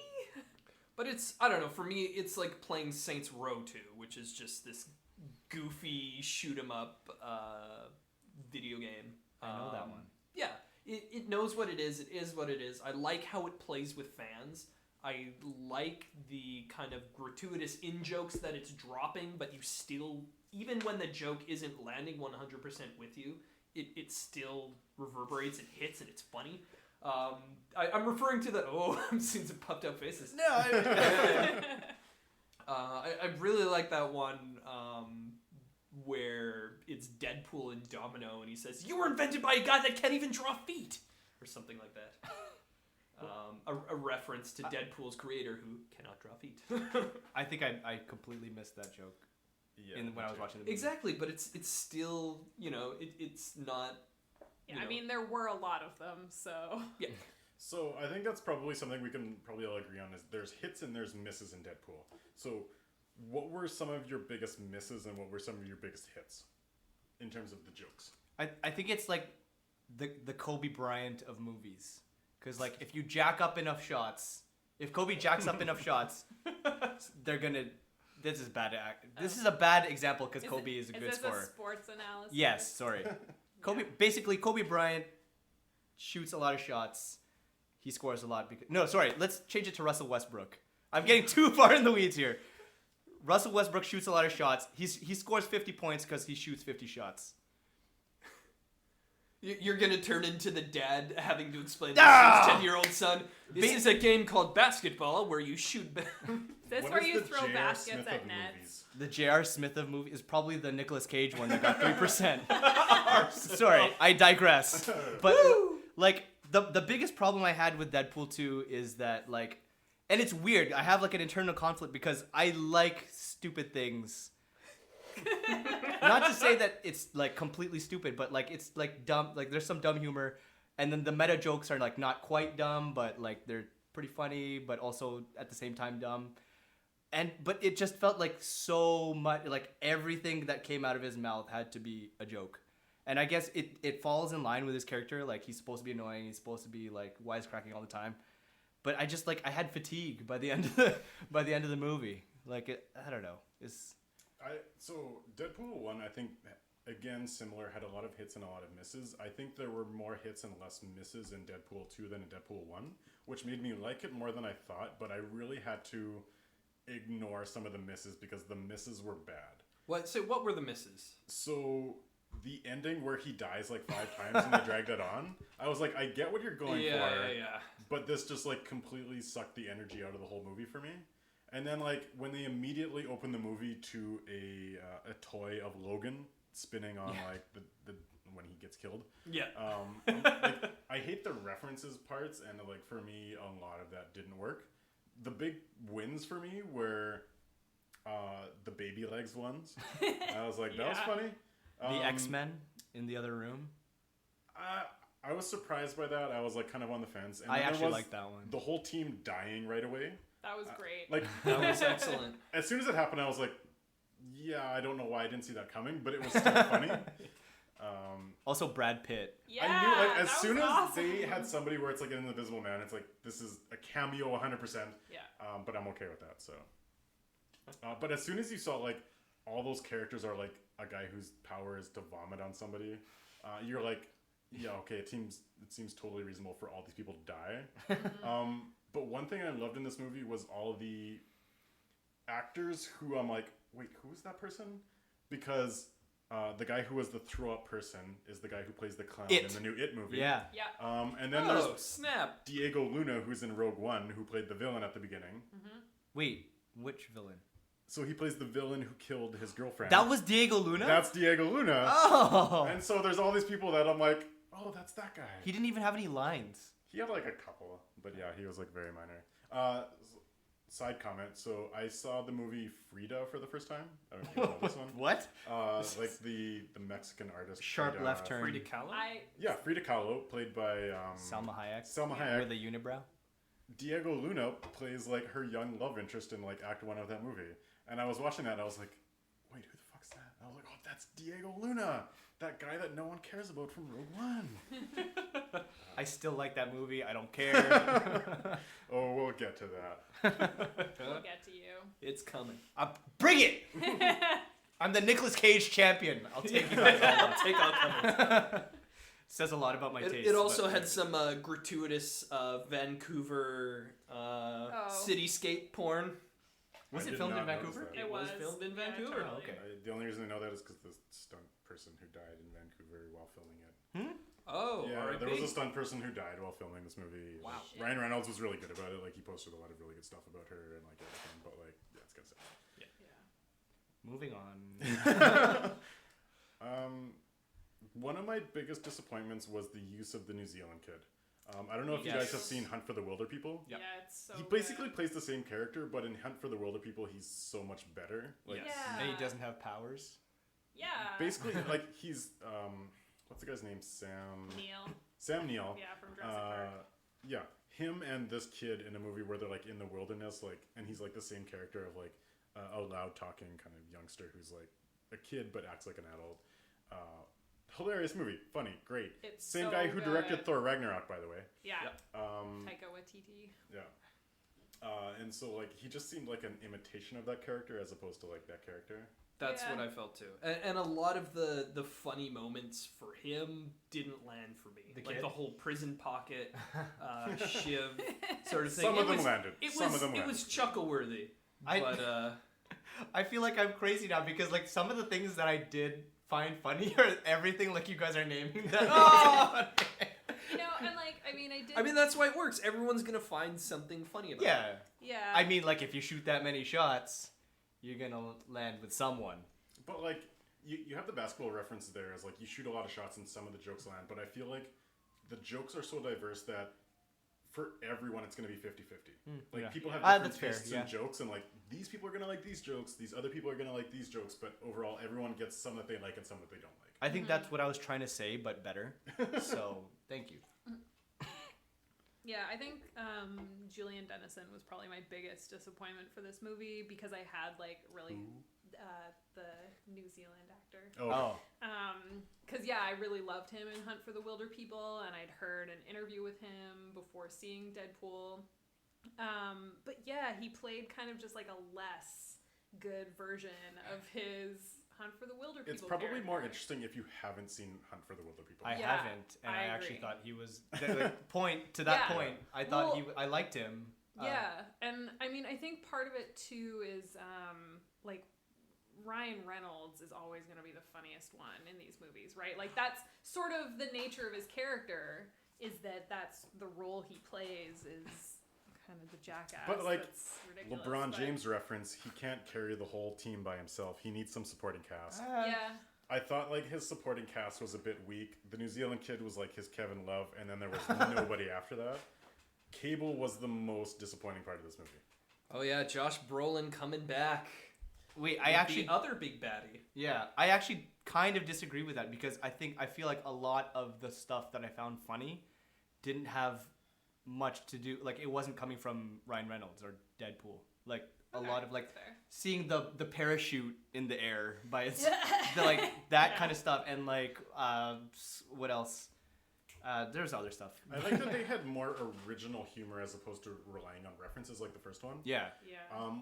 But it's, I don't know, for me, it's like playing Saints Row 2, which is just this goofy shoot 'em up video game. I know that one. Yeah, it knows what it is. It is what it is. I like how it plays with fans. I like the kind of gratuitous in-jokes that it's dropping, but you still, even when the joke isn't landing 100% with you, it still reverberates, it hits, and it's funny. I'm referring to the, I'm seeing some puffed out faces. No, I really like that one where it's Deadpool and Domino, and he says, "You were invented by a guy that can't even draw feet," or something like that. A reference to Deadpool's creator who cannot draw feet. I think I completely missed that joke when I was watching the movie. Exactly, but it's still, it's not. Yeah, I mean, there were a lot of them, so. Yeah. So I think that's probably something we can probably all agree on is there's hits and there's misses in Deadpool. So what were some of your biggest misses and what were some of your biggest hits in terms of the jokes? I think it's like the Kobe Bryant of movies. Because like if you jack up enough shots, If Kobe jacks up enough shots, they're gonna. This is bad. This is a bad example because Kobe is a good scorer. Is this a sports analysis? Yes, sorry. Kobe Bryant shoots a lot of shots. He scores a lot. Let's change it to Russell Westbrook. I'm getting too far in the weeds here. Russell Westbrook shoots a lot of shots. He scores 50 points because he shoots 50 shots. You're gonna turn into the dad having to explain this to his 10-year-old son. This is a game called basketball where you shoot. This What where is you the throw J.R. baskets Smith at of nets. movies? The J.R. Smith of movie is probably the Nicolas Cage one that got 3%. Sorry, I digress. But like the biggest problem I had with Deadpool 2 is that like, and it's weird. I have like an internal conflict because I like stupid things. Not to say that it's like completely stupid, but like it's like dumb. Like there's some dumb humor, and then the meta jokes are like not quite dumb, but like they're pretty funny, but also at the same time dumb. But it just felt like so much like everything that came out of his mouth had to be a joke. And I guess it falls in line with his character. Like he's supposed to be annoying. He's supposed to be like wisecracking all the time. But I just like I had fatigue by the end of the movie. Like I don't know. So Deadpool 1, I think, again, similar, had a lot of hits and a lot of misses. I think there were more hits and less misses in Deadpool 2 than in Deadpool 1, which made me like it more than I thought, but I really had to ignore some of the misses because the misses were bad. What were the misses? So the ending where he dies like 5 times and they dragged it on, I was like, I get what you're going for, Yeah. but this just like completely sucked the energy out of the whole movie for me. And then, like, when they immediately open the movie to a toy of Logan spinning on, like, the when he gets killed. Yeah. Like, I hate the references parts, and, like, for me, a lot of that didn't work. The big wins for me were the baby legs ones. I was like, that was funny. The X-Men in the other room. I was surprised by that. I was, like, kind of on the fence. And I then actually there was liked that one. The whole team dying right away. That was great. Like That was excellent. As soon as it happened, I was like, yeah, I don't know why I didn't see that coming, but it was still funny. Also, Brad Pitt. Yeah, I knew, like, as that soon was as awesome. they had somebody where it's like an Invisible Man, it's like, this is a cameo 100%. Yeah. But I'm okay with that, so. But as soon as you saw, like, all those characters are, like, a guy whose power is to vomit on somebody, you're like, yeah, okay, it seems totally reasonable for all these people to die. But one thing I loved in this movie was all the actors who I'm like, wait, who is that person? Because the guy who was the throw-up person is the guy who plays the clown in the new It movie. Yeah. Yeah. And then Oh, there's snap. Diego Luna, who's in Rogue One, who played the villain at the beginning. Wait, which villain? So he plays the villain who killed his girlfriend. That was Diego Luna? That's Diego Luna. Oh! And so there's all these people that I'm like, oh, that's that guy. He didn't even have any lines. He had like a couple, but yeah, he was like very minor. Side comment. So I saw the movie Frida for the first time. I don't know if you know this one. What? Like the Mexican artist. Sharp Frida. left turn. Frida Kahlo? Yeah, Frida Kahlo, played by Salma Hayek. Salma Hayek. With a unibrow. Diego Luna plays like her young love interest in like Act 1 of that movie. And I was watching that and I was like, wait, who the fuck's that? And I was like, oh, that's Diego Luna. That guy that no one cares about from Rogue One. I still like that movie. I don't care. Oh, we'll get to that. We'll get to you. It's coming. Bring it! I'm the Nicolas Cage champion. I'll take you guys all. I'll take all comers. Says a lot about my taste. It also but- had some gratuitous Vancouver cityscape porn. Was I it did filmed in not notice Vancouver? that. It was filmed in Yeah, Vancouver. totally. Okay. The only reason I know that is because the stunt person who died in Vancouver while filming it. Oh, Yeah, R.I.P. there was a stunt person who died while filming this movie. Wow. Shit. Ryan Reynolds was really good about it. Like he posted a lot of really good stuff about her and like everything. But like, yeah, it's kind of sad. Moving on. One of my biggest disappointments was the use of the New Zealand kid. I don't know if you guys have seen Hunt for the Wilder People. Yeah, it's so He basically good. plays the same character, but in Hunt for the Wilder People, he's so much better. Like, Yeah. And he doesn't have powers. Yeah. basically, like he's what's the guy's name? Neil. Sam Neill. Yeah, from Jurassic Park. Yeah, him and this kid in a movie where they're like in the wilderness, like, and he's like the same character of like a loud talking kind of youngster who's like a kid but acts like an adult. Hilarious movie, funny, great. It's Same so guy who directed good. Thor Ragnarok, by the way. Yeah. Um, Taika Waititi. yeah. And so like he just seemed like an imitation of that character as opposed to like that character. That's Yeah. what I felt too. And a lot of the funny moments for him didn't land for me. The Like kid? the whole prison pocket, Shiv sort of thing. Some of them was, landed. Some of them It landed. was chuckle worthy. I- But I feel like I'm crazy now because like some of the things that I did find funny are everything like you guys are naming that. Oh! You know, and like, I mean, I did. I mean, that's why it works. Everyone's gonna find something funny about it. Yeah. yeah. I mean, like if you shoot that many shots, you're gonna land with someone. But like you have the basketball reference there as like you shoot a lot of shots and some of the jokes land, but I feel like the jokes are so diverse that for everyone it's going to be 50-50. Like yeah. people have Ah, different that's fair, tastes yeah. in jokes, and like these people are going to like these jokes, these other people are going to like these jokes, but overall everyone gets some that they like and some that they don't like. I think that's what I was trying to say, but better. So thank you. Yeah, I think Julian Dennison was probably my biggest disappointment for this movie because I had like really the New Zealand actor. Oh, Because yeah, I really loved him in Hunt for the Wilder People, and I'd heard an interview with him before seeing Deadpool. But yeah, he played kind of just like a less good version of his Hunt for the Wilder People. it's probably character. more interesting if you haven't seen Hunt for the Wilder People. I Yeah, haven't, and I I actually agree. thought he was point to that Yeah. point. I thought Well, I liked him. Yeah, and I mean, I think part of it too is like Ryan Reynolds is always going to be the funniest one in these movies, right? Like that's sort of the nature of his character, is that that's the role he plays, is kind of the jackass. But, like, that's ridiculous, LeBron but- James reference, he can't carry the whole team by himself. He needs some supporting cast. Yeah, I thought like his supporting cast was a bit weak. The New Zealand kid was like his Kevin Love, and then there was nobody after that. Cable was the most disappointing part of this movie. Oh yeah, Josh Brolin coming back. Wait, The other big baddie. Yeah, I actually kind of disagree with that because I feel like a lot of the stuff that I found funny didn't have much to do, like it wasn't coming from Ryan Reynolds or Deadpool. Like a Okay, lot of like that's fair. seeing the parachute in the air by its like that kind of stuff, and like what else? There's other stuff. I like that they had more original humor as opposed to relying on references like the first one. Yeah. Yeah.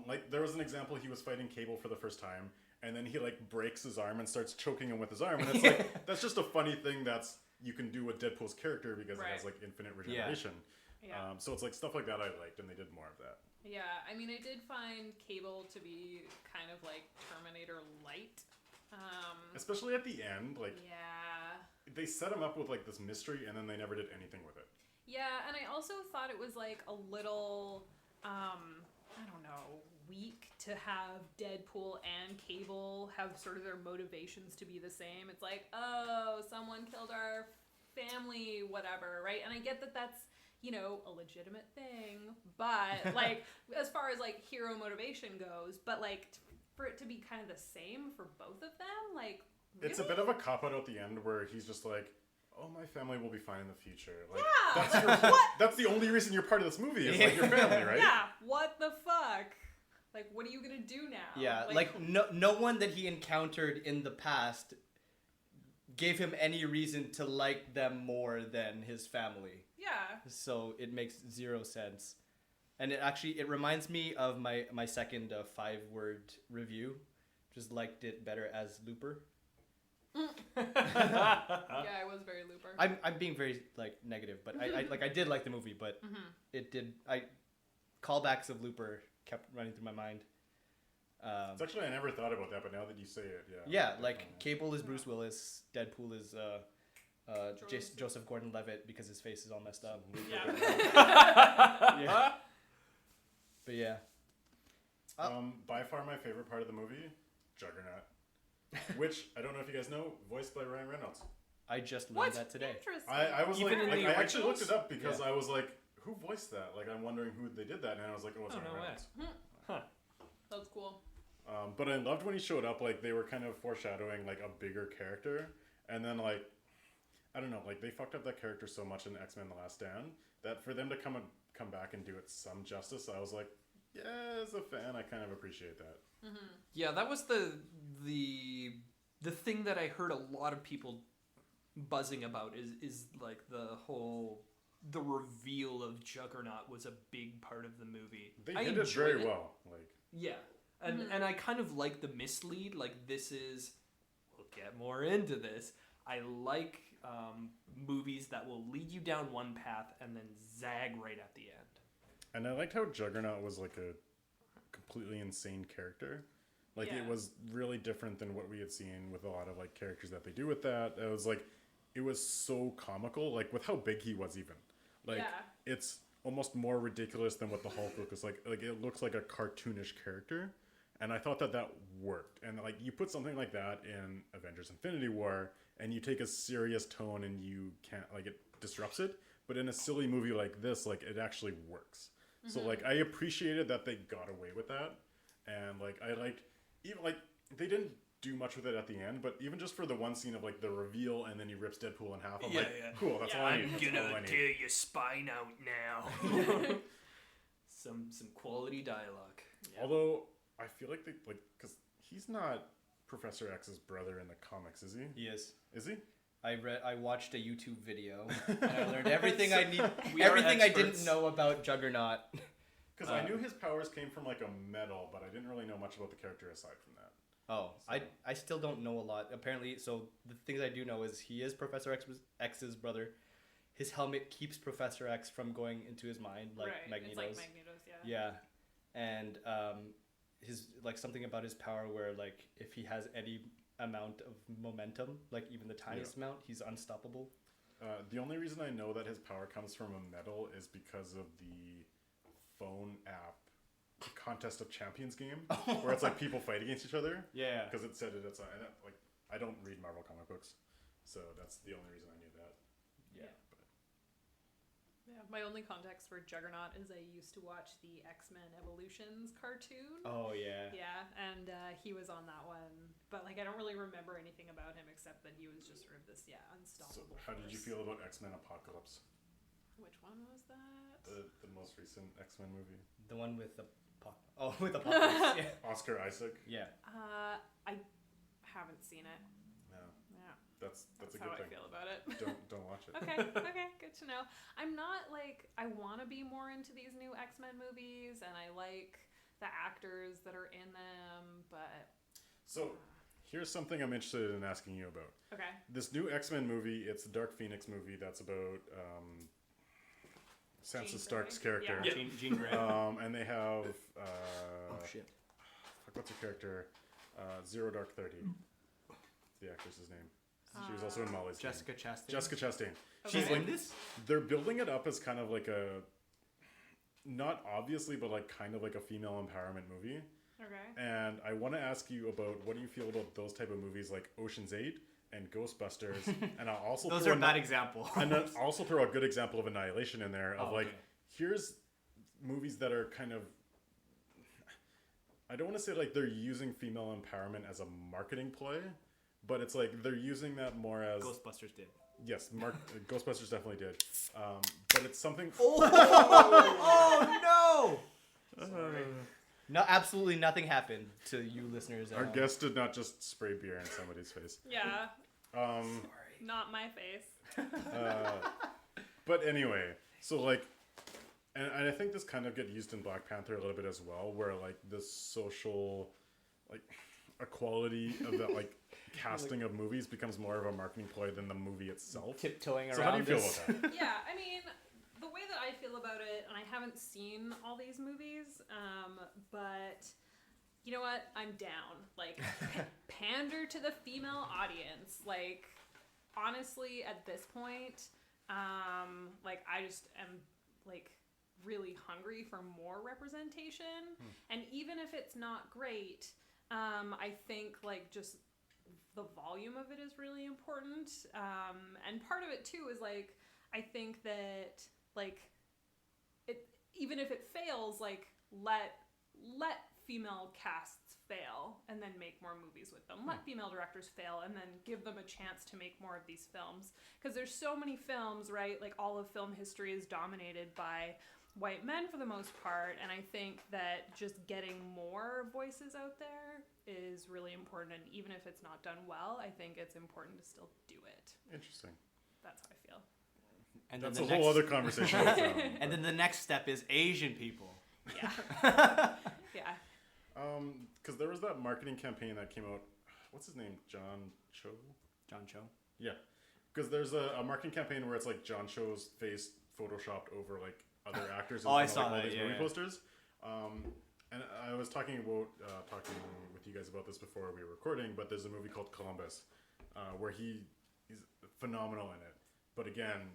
Like there was an example, he was fighting Cable for the first time, and then he like breaks his arm and starts choking him with his arm, and it's like that's just a funny thing that's you can do with Deadpool's character because it has Right. like infinite regeneration. Yeah. So it's like stuff like that I liked, and they did more of that. Yeah, I mean, I did find Cable to be kind of like Terminator light. Especially at the end, like Yeah. they set him up with like this mystery, and then they never did anything with it. Yeah, and I also thought it was like a little, I don't know, weak to have Deadpool and Cable have sort of their motivations to be the same. It's like, oh, someone killed our family, whatever, right? And I get that that's, you know, a legitimate thing, but like as far as like hero motivation goes, but like for it to be kind of the same for both of them, like It's a really? bit of a cop out at the end where he's just like, "Oh, my family will be fine in the future." Like, Yeah. that's your that's the only reason you're part of this movie is like your family, right? Yeah, what the fuck? Like, what are you gonna do now? Yeah, like no one that he encountered in the past gave him any reason to like them more than his family. yeah. So it makes zero sense. And it reminds me of my second 5-word review. Just liked it better as Looper. Yeah, I was very Looper. I'm being very like negative, but I did like the movie, but it did callbacks of Looper kept running through my mind. It's actually I never thought about that, but now that you say it, yeah. Yeah, definitely. like Cable is Bruce Willis, Deadpool is Joseph Gordon-Levitt because his face is all messed up. Yeah. Yeah. But yeah. By far my favorite part of the movie, Juggernaut, which I don't know if you guys know, voiced by Ryan Reynolds. I just learned What? that today. Interesting. I was Even in like the I actually looked it originals? up because Yeah. I was like, who voiced that? Like I'm wondering who they did that, and I was like, oh, it's Oh, Ryan no way. Reynolds. That's cool. But I loved when he showed up. Like they were kind of foreshadowing like a bigger character, and then like I don't know, like they fucked up that character so much in X-Men: The Last Stand that for them to come back and do it some justice, I was like, yeah, as a fan, I kind of appreciate that. Yeah, that was the thing that I heard a lot of people buzzing about is like the whole the reveal of Juggernaut was a big part of the movie. They I did it enjoyed very well. Like, Yeah. And I kind of like the mislead. Like, this is... We'll get more into this. I like movies that will lead you down one path and then zag right at the end. and I liked how Juggernaut was like a completely insane character. Like, it Yeah. was really different than what we had seen with a lot of like characters that they do with that. It was like, it was so comical, like with how big he was even. Like, Yeah. it's almost more ridiculous than what the Hulk looks like. Like, it looks like a cartoonish character. And I thought that worked. And like, you put something like that in Avengers Infinity War, and you take a serious tone and you can't, like, it disrupts it. But in a silly movie like this, like, it actually works. So like, I appreciated that they got away with that. And like, I liked, even like, they didn't do much with it at the end, but even just for the one scene of like the reveal and then he rips Deadpool in half, I'm like, cool, that's all I need. That's all I need. your spine out now. some quality dialogue. Although I feel like they like, because he's not Professor X's brother in the comics, is he? He is. Is he? I watched a YouTube video and I learned everything I need, We are everything I experts. didn't know about Juggernaut. Because I knew his powers came from like a metal, but I didn't really know much about the character aside from that. Oh, I still don't know a lot. Apparently, so the things I do know is he is Professor X's brother. His helmet keeps Professor X from going into his mind, like right. Magneto's. It's like Magneto's, yeah. Yeah, and his like something about his power where like if he has any amount of momentum, like even the tiniest amount, he's unstoppable. The only reason I know that his power comes from a metal is because of the phone app Contest of Champions game, where it's like people fight against each other. Yeah. Because it said it. It's like, I don't read Marvel comic books, so that's the only reason I knew that. Yeah. Yeah, my only context for Juggernaut is I used to watch the X-Men Evolutions cartoon. Oh yeah. Yeah, and he was on that one, but like I don't really remember anything about him except that he was just sort of this So, unstoppable. how did you force. feel about X-Men Apocalypse, Which one was that? the most recent X-Men movie? The one with the with the Apocalypse. Yeah. Oscar Isaac. Yeah. I haven't seen it. No, Yeah, that's a that's good how I thing. feel about it. Don't watch it. Okay, good to know. I'm not like, I want to be more into these new X-Men movies, and I like the actors that are in them, but So, here's something I'm interested in asking you about. okay. This new X-Men movie, it's the Dark Phoenix movie that's about Sansa Jean Stark's Grey? character. Yeah. Jean Grey. And they have oh shit. fuck, what's her character? Zero Dark 30. The actress's name. She was also in Molly's Game. Jessica Chastain. Jessica Chastain. Okay. She's in this? They're building it up as kind of like a, not obviously, but like kind of like a female empowerment movie. Okay. And I want to ask you about what do you feel about those type of movies like Ocean's 8 and Ghostbusters, and I'll also Those throw are a bad example. and then also throw a good example of Annihilation in there of Oh, like, okay. here's movies that are kind of, I don't want to say like they're using female empowerment as a marketing play, but it's like they're using that more as Ghostbusters did. yes, Ghostbusters definitely did, but it's something. Oh no! No, absolutely nothing happened to you listeners. Our guest did not just spray beer in somebody's face. Yeah, Um, not my face. But anyway, so like, and I think this kind of get used in Black Panther a little bit as well, where like the social, like, equality of the like casting of movies becomes more of a marketing ploy than the movie itself. tiptoeing So around how do you feel this. about that? Yeah, I mean, the way that I feel about it, and I haven't seen all these movies, but you know what? I'm down. Like, pander to the female audience. Like, honestly, at this point, like, I just am, like, really hungry for more representation. And even if it's not great, I think, like, just the volume of it is really important. And part of it, too, is, like, I think that, like, it, even if it fails, like, let female casts fail and then make more movies with them. Let female directors fail and then give them a chance to make more of these films. Because there's so many films, right? Like, all of film history is dominated by white men for the most part, and I think that just getting more voices out there is really important, and even if it's not done well, I think it's important to still do it. Interesting. That's how I feel. And That's then a the whole next, other conversation. And then the next step is Asian people. Yeah. Yeah. Because there was that marketing campaign that came out. What's his name? John Cho? John Cho. Yeah. Because there's a marketing campaign where it's like John Cho's face photoshopped over like other actors. Oh, I front of, saw like, all that, these yeah, movie yeah. posters. And I was talking with you guys about this before we were recording, but there's a movie called Columbus, where he's phenomenal in it. But again,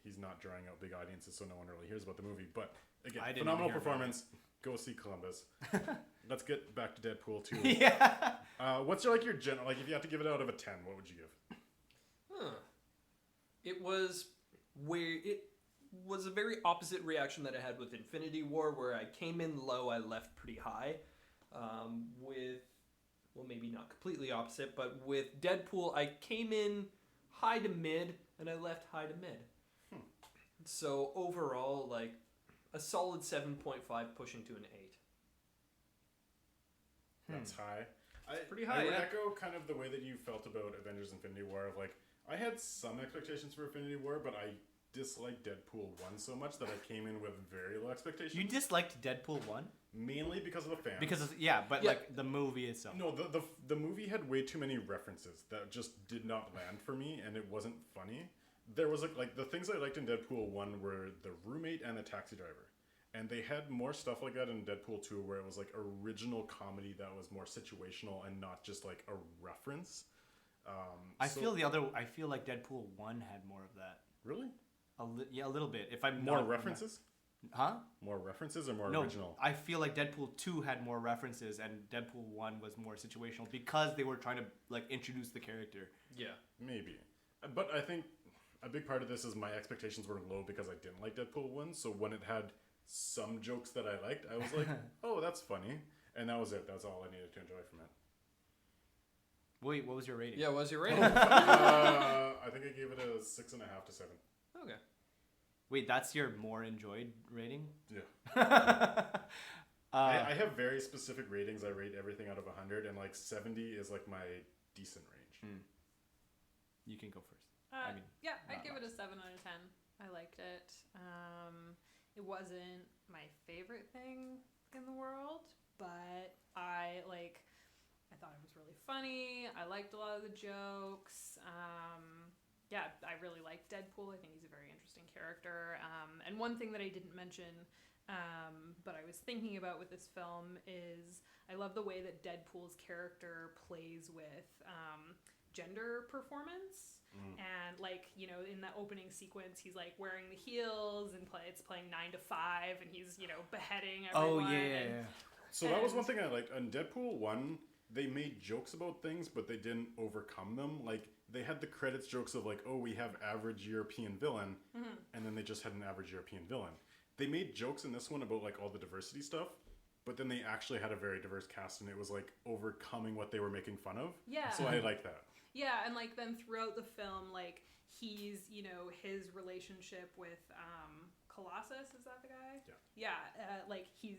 he's not drawing out big audiences, so no one really hears about the movie. But again, I didn't phenomenal hear about performance. Go see Columbus. Let's get back to Deadpool 2. Yeah. What's your general, like if you had to give it out of a 10, what would you give? It was a very opposite reaction that I had with Infinity War, where I came in low, I left pretty high. Maybe not completely opposite, but with Deadpool, I came in high to mid, and I left high to mid. So overall, like a solid 7.5, pushing to an 8. That's high. pretty high, I would yeah. echo kind of the way that you felt about Avengers Infinity War of like, I had some expectations for Infinity War, but I disliked Deadpool 1 so much that I came in with very low expectations. You disliked Deadpool 1? Mainly because of the fans. But Yeah. like the movie itself. No, the movie had way too many references that just did not land for me, and it wasn't funny. There was like the things I liked in Deadpool 1 were the roommate and the taxi driver. And they had more stuff like that in Deadpool 2 where it was like original comedy that was more situational and not just like a reference. I feel like Deadpool 1 had more of that. Really? A little bit. If I'm More not, references? Huh? More references or more No, original? I feel like Deadpool 2 had more references and Deadpool 1 was more situational because they were trying to like introduce the character. Yeah. Maybe. But I think a big part of this is my expectations were low because I didn't like Deadpool 1. So when it had some jokes that I liked, I was like, oh, that's funny. And that was it. That's all I needed to enjoy from it. Wait, what was your rating? Yeah, what was your rating? I think I gave it a 6.5 to 7. Okay. Wait, that's your more enjoyed rating? Yeah. I have very specific ratings. I rate everything out of 100, and like 70 is like my decent range. You can go first. Yeah, I'd not give it a 7 out of 10. I liked it. It wasn't my favorite thing in the world, but I thought it was really funny. I liked a lot of the jokes. Yeah, I really liked Deadpool. I think he's a very interesting character. And one thing that I didn't mention, but I was thinking about with this film is I love the way that Deadpool's character plays with gender performance. And like, you know, in that opening sequence, he's like wearing the heels and it's playing 9 to 5 and he's, you know, beheading everyone. Oh, yeah. So that was one thing I liked. On Deadpool 1, they made jokes about things, but they didn't overcome them. Like, they had the credits jokes of like, oh, we have average European villain, and then they just had an average European villain. They made jokes in this one about like all the diversity stuff, but then they actually had a very diverse cast, and it was like overcoming what they were making fun of. Yeah. So I like that. Yeah, and like then throughout the film, like he's, you know, his relationship with Colossus, is that the guy? Yeah. Yeah, like he's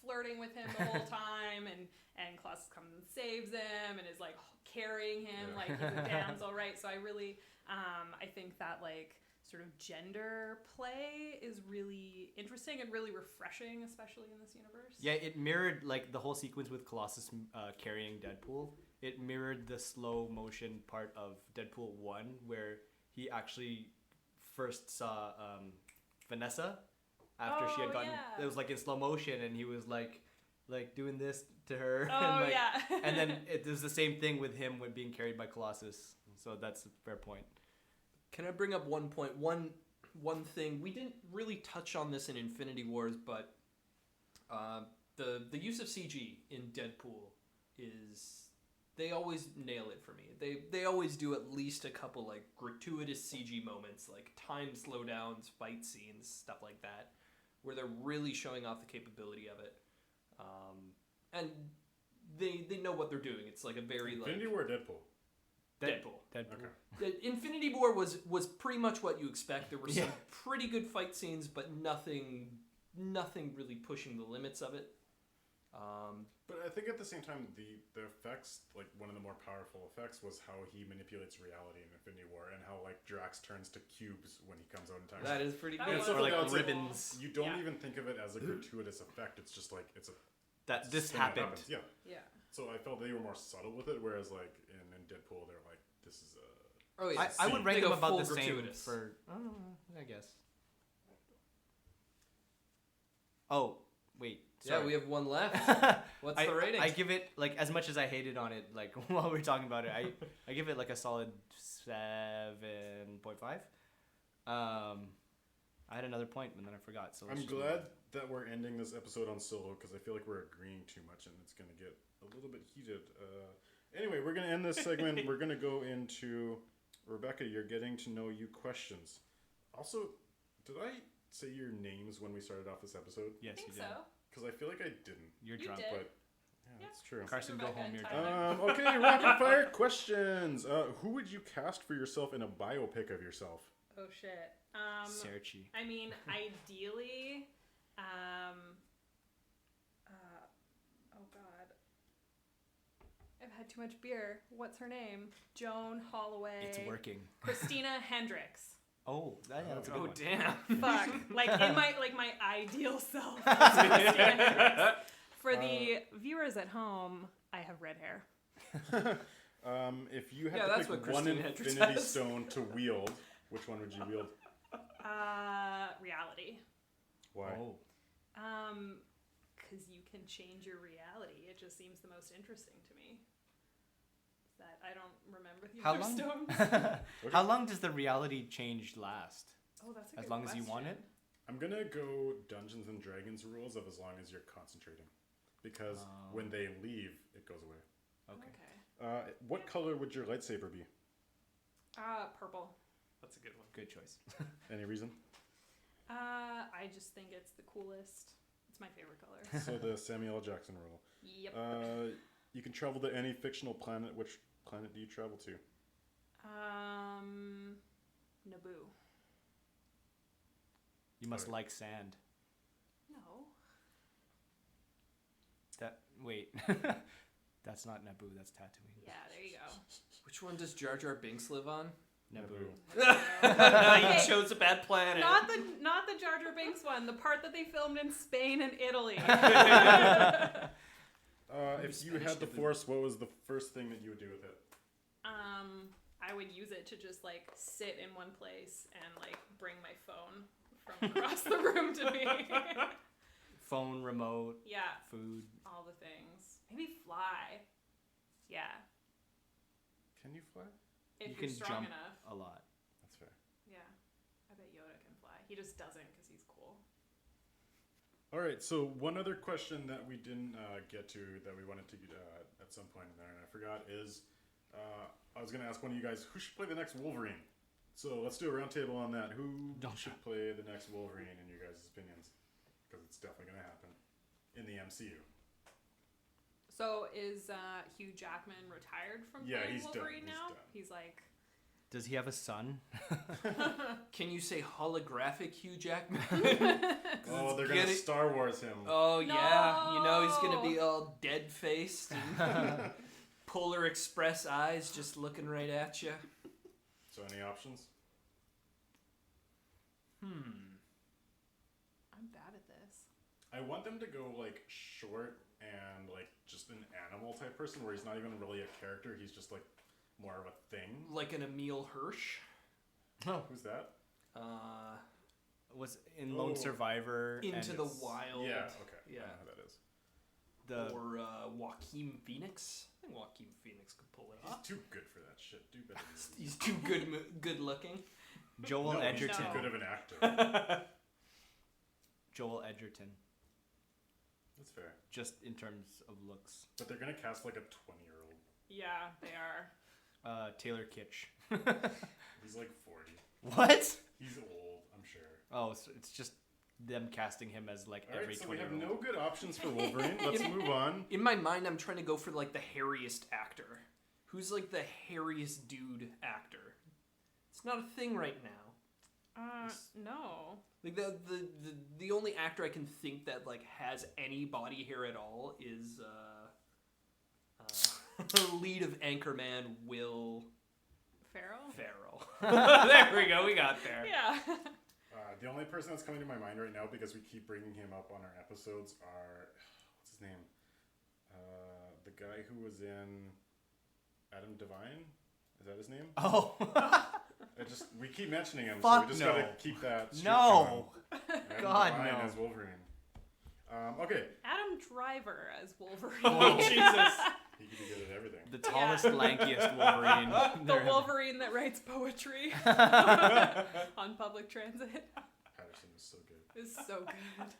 flirting with him the whole time, and Colossus comes and saves him and is like carrying him like he's a damsel, right? So I really, I think that like sort of gender play is really interesting and really refreshing, especially in this universe. Yeah, it mirrored like the whole sequence with Colossus carrying Deadpool. It mirrored the slow motion part of Deadpool 1 where he actually first saw Vanessa after she had gotten it was like in slow motion and he was like doing this to her. Oh, and, like, yeah. And then it was the same thing with him when being carried by Colossus. So that's a fair point. Can I bring up one point? One thing we didn't really touch on this in Infinity Wars, but the use of CG in Deadpool is they always nail it for me. They always do at least a couple like gratuitous CG moments, like time slowdowns, fight scenes, stuff like that, where they're really showing off the capability of it. And they know what they're doing. It's like a very Infinity War or Deadpool? Deadpool. Okay. Infinity War was pretty much what you expect. There were some pretty good fight scenes, but nothing really pushing the limits of it. But I think at the same time, the effects, like one of the more powerful effects was how he manipulates reality in Infinity War, and how like Drax turns to cubes when he comes out in time. That is pretty That good. was Stuff Or like that, it's ribbons. You don't Yeah. even think of it as a gratuitous effect. It's just like it's a That this thing that happened. happens. Yeah. Yeah. So I felt they were more subtle with it, whereas like in Deadpool, they're like, this is a. Oh yeah. I would rate They them go about full the same gratuitous. for. I guess. Oh wait. Yeah, Sorry. we have one left. What's the rating? I give it like as much as I hated on it. Like while we're talking about it, I give it like a solid 7.5. I had another point, and then I forgot. So let's I'm just move glad on. that we're ending this episode on Solo because I feel like we're agreeing too much and it's gonna get a little bit heated. Anyway, we're gonna end this segment. We're gonna go into Rebecca. You're getting to know you questions. Also, did I say your names when we started off this episode? I Yes, think you so. did. Because I feel like I didn't. You're You drunk, did. But yeah, Yeah. that's true. Carson, go Rebecca home. and You're Tyler. drunk. Okay, rapid fire questions. Who would you cast for yourself in a biopic of yourself? Oh shit. Serchi. I mean, ideally, oh god, I've had too much beer. What's her name? Joan Holloway. It's working. Christina Hendricks. Oh, that's a good Oh one. damn. Fuck, like in my ideal self. is Christina Hendricks. For the viewers at home, I have red hair. If you had Yeah, to that's pick what one Christine Hendricks Infinity has. Stone to wield, which one would you wield? Reality. Why? Oh. Because you can change your reality. It just seems the most interesting to me. That I don't remember the How other long? stones. How long does the reality change last? Oh, that's a As good long as you want question. it? I'm gonna go Dungeons and Dragons rules of as long as you're concentrating, because when they leave, it goes away. Okay. What color would your lightsaber be? Purple. That's a good one. Good choice. Any reason? I just think it's the coolest. It's my favorite color. So the Samuel L. Jackson rule. Yep. You can travel to any fictional planet. Which planet do you travel to? Naboo. You must Alright. like sand. No. Wait. That's not Naboo, that's Tatooine. Yeah, there you go. Which one does Jar Jar Binks live on? Naboo. You chose a bad planet. Not the Jar Jar Binks one. The part that they filmed in Spain and Italy. If you Spanish had the Naboo. Force, what was the first thing that you would do with it? I would use it to just like sit in one place and like bring my phone from across the room to me. Phone, remote, Yeah, food. all the things. Maybe fly. Yeah, Can you fly? if You you're can strong jump. enough. A lot. That's fair. Yeah, I bet Yoda can fly. He just doesn't because he's cool. All right. So one other question that we didn't get to that we wanted to at some point in there, and I forgot, is I was going to ask one of you guys who should play the next Wolverine. So let's do a roundtable on that. Who should play the next Wolverine in your guys' opinions? Because it's definitely going to happen in the MCU. So is Hugh Jackman retired from Yeah, playing he's done. Wolverine He's now? done. He's like, Does he have a son? Can you say holographic Hugh Jackman? Oh, they're going to Star Wars him. Oh yeah, you know he's gonna No. be all dead faced and Polar Express eyes just looking right at you. So any options? I'm bad at this. I want them to go like short and like just an animal type person where he's not even really a character. He's just like more of a thing. Like an Emil Hirsch. Who's that? Was in Lone Oh. Survivor. Into and the it's Wild. Yeah, okay. Yeah. I know who that is. the Or Joaquin Phoenix. I think Joaquin Phoenix could pull it He's off. too good for that shit. Do better than that. He's too good looking. Joel No, he's Edgerton. too good of an actor. Joel Edgerton. That's fair. Just in terms of looks. But they're gonna cast like a 20-year-old. Yeah, they are. Taylor Kitsch. He's like 40. What? He's old, I'm sure. Oh, so it's just them casting him as like All right, every so we have 20-year-old. no good options for Wolverine. Let's move on. In my mind, I'm trying to go for like the hairiest actor. Who's like the hairiest dude actor? It's not a thing right now. No. Like the only actor I can think that like has any body hair at all is lead of Anchorman Will Ferrell? There we go. We got there. Yeah. The only person that's coming to my mind right now, because we keep bringing him up on our episodes, are what's his name? The guy who was in Adam Devine. Is that his name? Oh. We keep mentioning him, so Fuck we just no. gotta keep that. streak No. going. Adam God, Devine no. as Wolverine. Okay. Adam Driver as Wolverine. Oh Jesus! He could be good at everything. The tallest, lankiest Wolverine. The there. Wolverine that writes poetry on public transit. Patterson is so good. Is so good.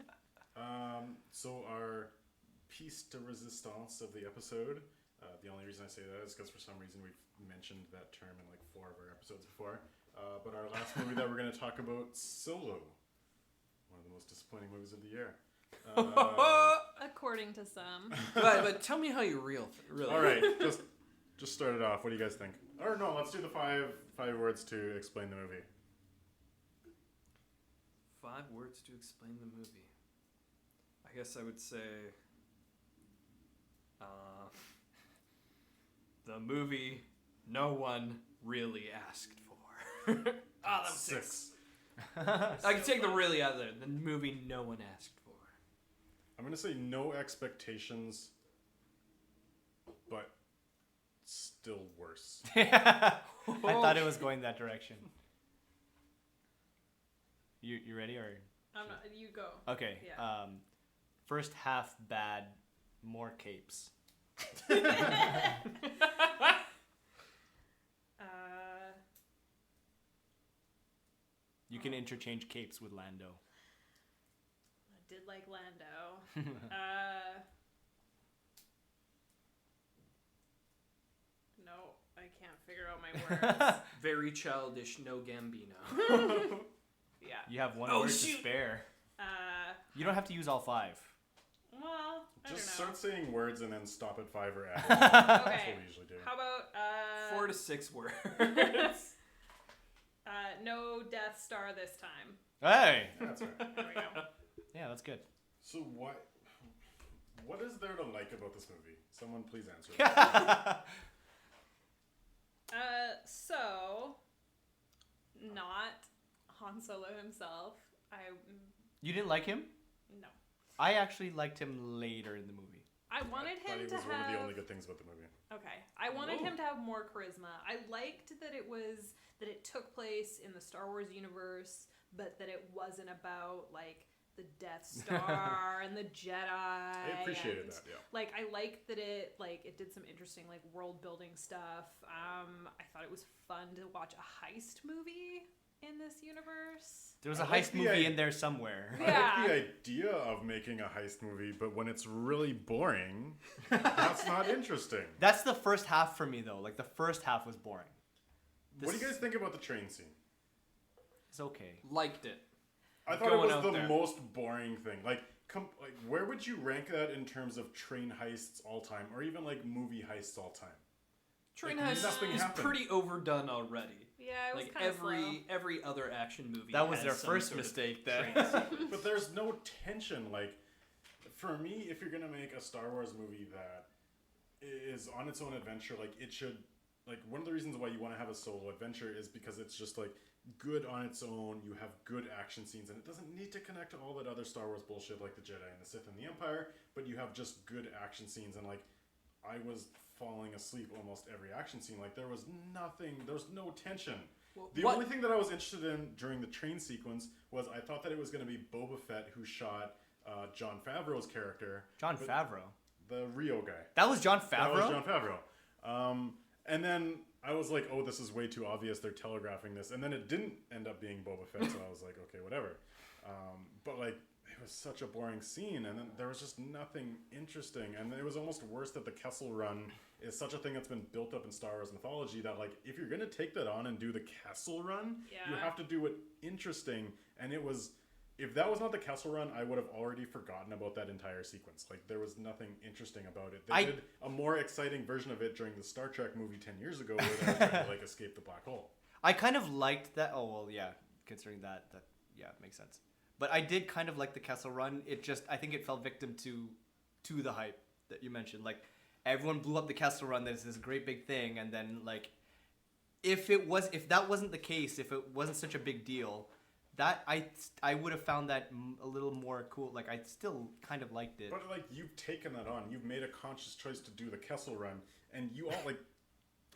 So our piece de resistance of the episode. The only reason I say that is because for some reason we've mentioned that term in like 4 of our episodes before. But our last movie that we're going to talk about, Solo. One of the most disappointing movies of the year. According to some. but tell me how you really. All right, just start it off. What do you guys think? Or no, let's do the five words to explain the movie. 5 words to explain the movie. I guess I would say. The movie no one really asked for. That was 6. I can take the really out of there. The movie no one asked for. I'm going to say no expectations, but still worse. I thought it was going that direction. You ready or? I'm not, you go. Okay. Yeah. First half bad, more capes. You can interchange capes with Lando. I did like Lando. No, I can't figure out my words. Very childish, no Gambino. Yeah. You have one Oh, word to shoot. spare. You don't have to use all 5. Well, I don't know. Just start saying words and then stop at 5 or add. That's Okay. what we usually do. How about 4 to 6 words. no Death Star this time. Hey! That's right. There we go. Yeah, that's good. So what is there to like about this movie? Someone please answer that. So not Han Solo himself. You didn't like him? No. I actually liked him later in the movie. I wanted I thought him it to was have. one of the only good things about the movie. Okay, I wanted Whoa. him to have more charisma. I liked that it took place in the Star Wars universe, but that it wasn't about like the Death Star and the Jedi. I appreciated and, that, yeah. Like I liked that it did some interesting like world building stuff. I thought it was fun to watch a heist movie in this universe. There was a I like heist the movie i- in there somewhere. I like the idea of making a heist movie, but when it's really boring, that's not interesting. That's the first half for me, though. Like, the first half was boring. What do you guys think about the train scene? It's okay. Liked it. I thought Going it out was the there. most boring thing. Like, where would you rank that in terms of train heists all time, or even like movie heists all time? Train Like, Heist nothing is happened. pretty overdone already. Yeah, it was Like kind of slow. every other action movie. That was has their some first sort of mistake train there. sequence. But there's no tension. Like, for me, if you're gonna make a Star Wars movie that is on its own adventure, like it should. Like, one of the reasons why you want to have a solo adventure is because it's just like good on its own. You have good action scenes, and it doesn't need to connect to all that other Star Wars bullshit like the Jedi and the Sith and the Empire. But you have just good action scenes, and like I was falling asleep almost every action scene. Like there was nothing. There was no tension. Well, The what- only thing that I was interested in during the train sequence was I thought that it was going to be Boba Fett who shot Jon Favreau's character. John But- Favreau. The Rio guy. That was John Favreau? That was Jon Favreau. And then I was like, oh, this is way too obvious. They're telegraphing this. And then it didn't end up being Boba Fett, so I was like, okay, whatever. But like, it was such a boring scene, and then there was just nothing interesting. And it was almost worse that the Kessel Run is such a thing that's been built up in Star Wars mythology that like, if you're gonna take that on and do the Kessel Run, you Yeah. have to do it interesting. And it was. If that was not the Kessel Run, I would have already forgotten about that entire sequence. Like, there was nothing interesting about it. They did a more exciting version of it during the Star Trek movie 10 years ago where they were trying to, like, escape the black hole. I kind of liked that. Oh, well, yeah. considering that yeah, it makes sense. But I did kind of like the Kessel Run. I think it fell victim to the hype that you mentioned. Like, everyone blew up the Kessel Run. There's this great big thing, and then like, if that wasn't the case, if it wasn't such a big deal, that I would have found that a little more cool. Like, I still kind of liked it. But like, you've taken that on. You've made a conscious choice to do the Kessel Run, and you all like.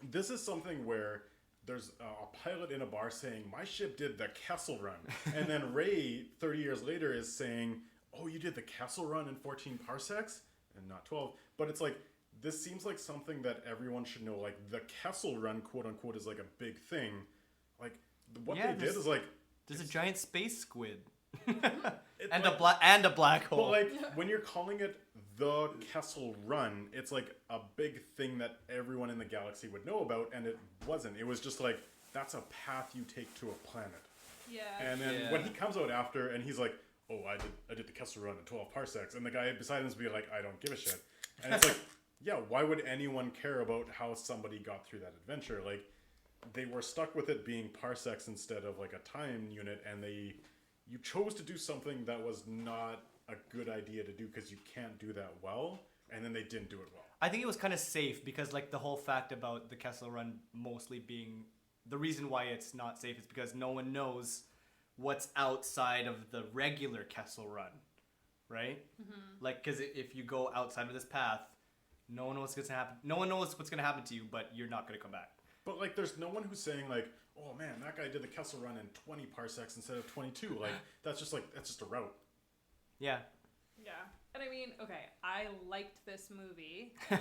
This is something where there's a pilot in a bar saying, "My ship did the Kessel Run," and then Ray, 30 years later, is saying, "Oh, you did the Kessel Run in 14 parsecs and not 12." But it's like, this seems like something that everyone should know. Like, the Kessel Run, quote unquote, is like a big thing. Like, what they did is like, there's a giant space squid. and like, a black hole. But like, when you're calling it the Kessel Run, it's like a big thing that everyone in the galaxy would know about, and it wasn't. It was just like, that's a path you take to a planet. Yeah. And then when he comes out after, and he's like, "Oh, I did the Kessel Run in 12 parsecs," and the guy beside him is being like, "I don't give a shit," and it's like, yeah, why would anyone care about how somebody got through that adventure? Like, they were stuck with it being parsecs instead of like a time unit, and you chose to do something that was not a good idea to do because you can't do that well, and then they didn't do it well. I think it was kind of safe because, like, the whole fact about the Kessel Run mostly being the reason why it's not safe is because no one knows what's outside of the regular Kessel Run, right? Mm-hmm. Like, because if you go outside of this path, no one knows what's going to happen. No one knows what's going to happen to you, but you're not going to come back. But like, there's no one who's saying like, "Oh man, that guy did the Kessel Run in 20 parsecs instead of 22." Like, that's just a route. Yeah. Yeah. And I mean, okay, I liked this movie, but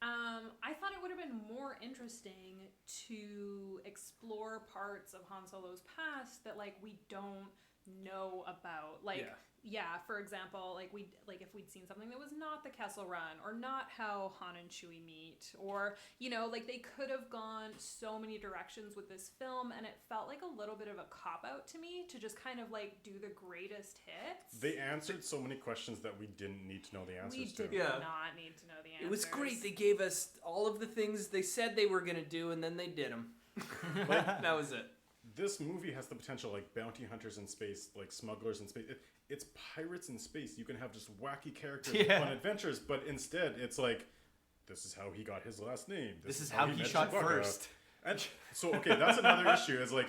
I thought it would have been more interesting to explore parts of Han Solo's past that like we don't know about. Like, yeah, for example, like if we'd seen something that was not the Kessel Run, or not how Han and Chewie meet, or like they could have gone so many directions with this film, and it felt like a little bit of a cop out to me to just kind of like do the greatest hits. They answered so many questions that we didn't need to know the answers to. We did not need to know the answers. It was great. They gave us all of the things they said they were going to do, and then they did them. That was it. This movie has the potential, like, bounty hunters in space, like smugglers in space. It's pirates in space. You can have just wacky characters and fun adventures, but instead it's like, this is how he got his last name. This is how he shot Chewbacca first. And so, okay, that's another issue. Is like,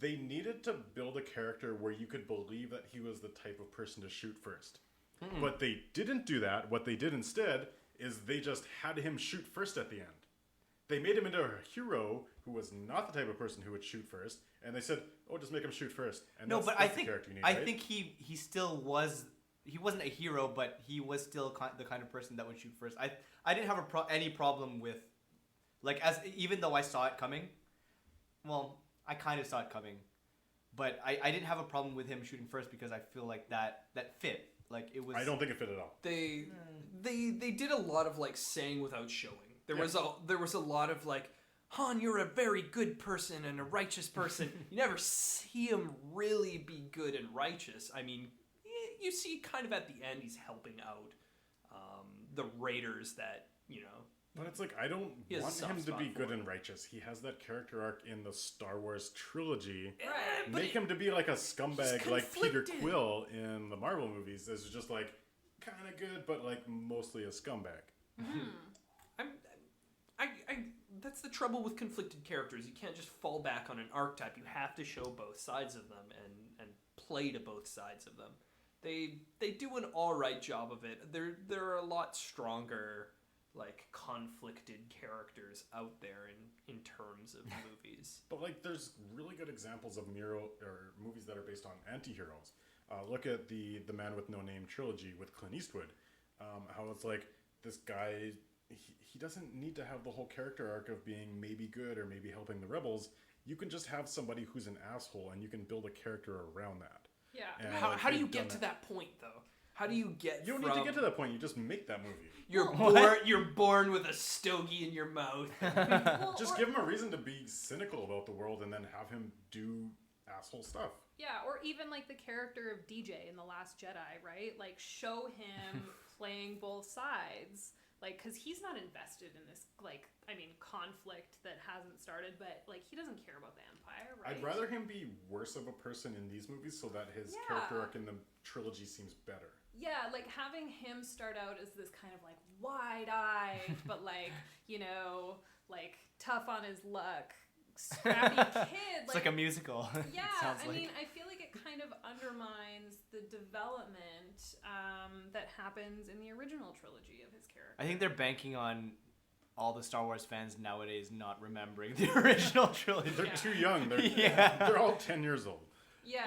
they needed to build a character where you could believe that he was the type of person to shoot first. But they didn't do that. What they did instead is they just had him shoot first at the end. They made him into a hero who was not the type of person who would shoot first, and they said, "Oh, just make him shoot first." And no, that's, but that's the character you need, I right? think he still was. He wasn't a hero, but he was still the kind of person that would shoot first. I didn't have any problem with, like, even though I saw it coming. Well, I kind of saw it coming, but I didn't have a problem with him shooting first because I feel like that fit. Like, it was. I don't think it fit at all. They did a lot of like saying without showing. There was a lot of like, Han, you're a very good person and a righteous person. You never see him really be good and righteous. I mean, you see kind of at the end he's helping out the raiders that, But it's like, I don't want him to be good and righteous. He has that character arc in the Star Wars trilogy. Right. Make him to be like a scumbag like Peter Quill in the Marvel movies. Is just like, kind of good, but like mostly a scumbag. That's the trouble with conflicted characters. You can't just fall back on an archetype. You have to show both sides of them and play to both sides of them. They do an all right job of it. There are a lot stronger, like, conflicted characters out there in terms of movies. But like, there's really good examples of movies that are based on anti-heroes. Look at the Man with No Name trilogy with Clint Eastwood. How it's like, this guy, he doesn't need to have the whole character arc of being maybe good or maybe helping the rebels. You can just have somebody who's an asshole, and you can build a character around that. Yeah. And How do you get to that point, though? How do you get? You don't need to get to that point. You just make that movie. You're born with a stogie in your mouth. Just give him a reason to be cynical about the world, and then have him do asshole stuff. Yeah, or even like the character of DJ in The Last Jedi, right? Like, show him playing both sides. like, because he's not invested in this, like, I mean, conflict that hasn't started, but, like, he doesn't care about the Empire, right? I'd rather him be worse of a person in these movies so that his character arc in the trilogy seems better. Yeah, like, having him start out as this kind of, like, wide-eyed, but, like, you know, like, tough on his luck, scrappy kid. It's like a musical. Yeah, Sounds I like. mean, I feel like it kind of undermines the development that happens in the original trilogy of his character. I think they're banking on all the Star Wars fans nowadays not remembering the original trilogy. They're too young. They're, Yeah. they're all 10 years old. Yeah,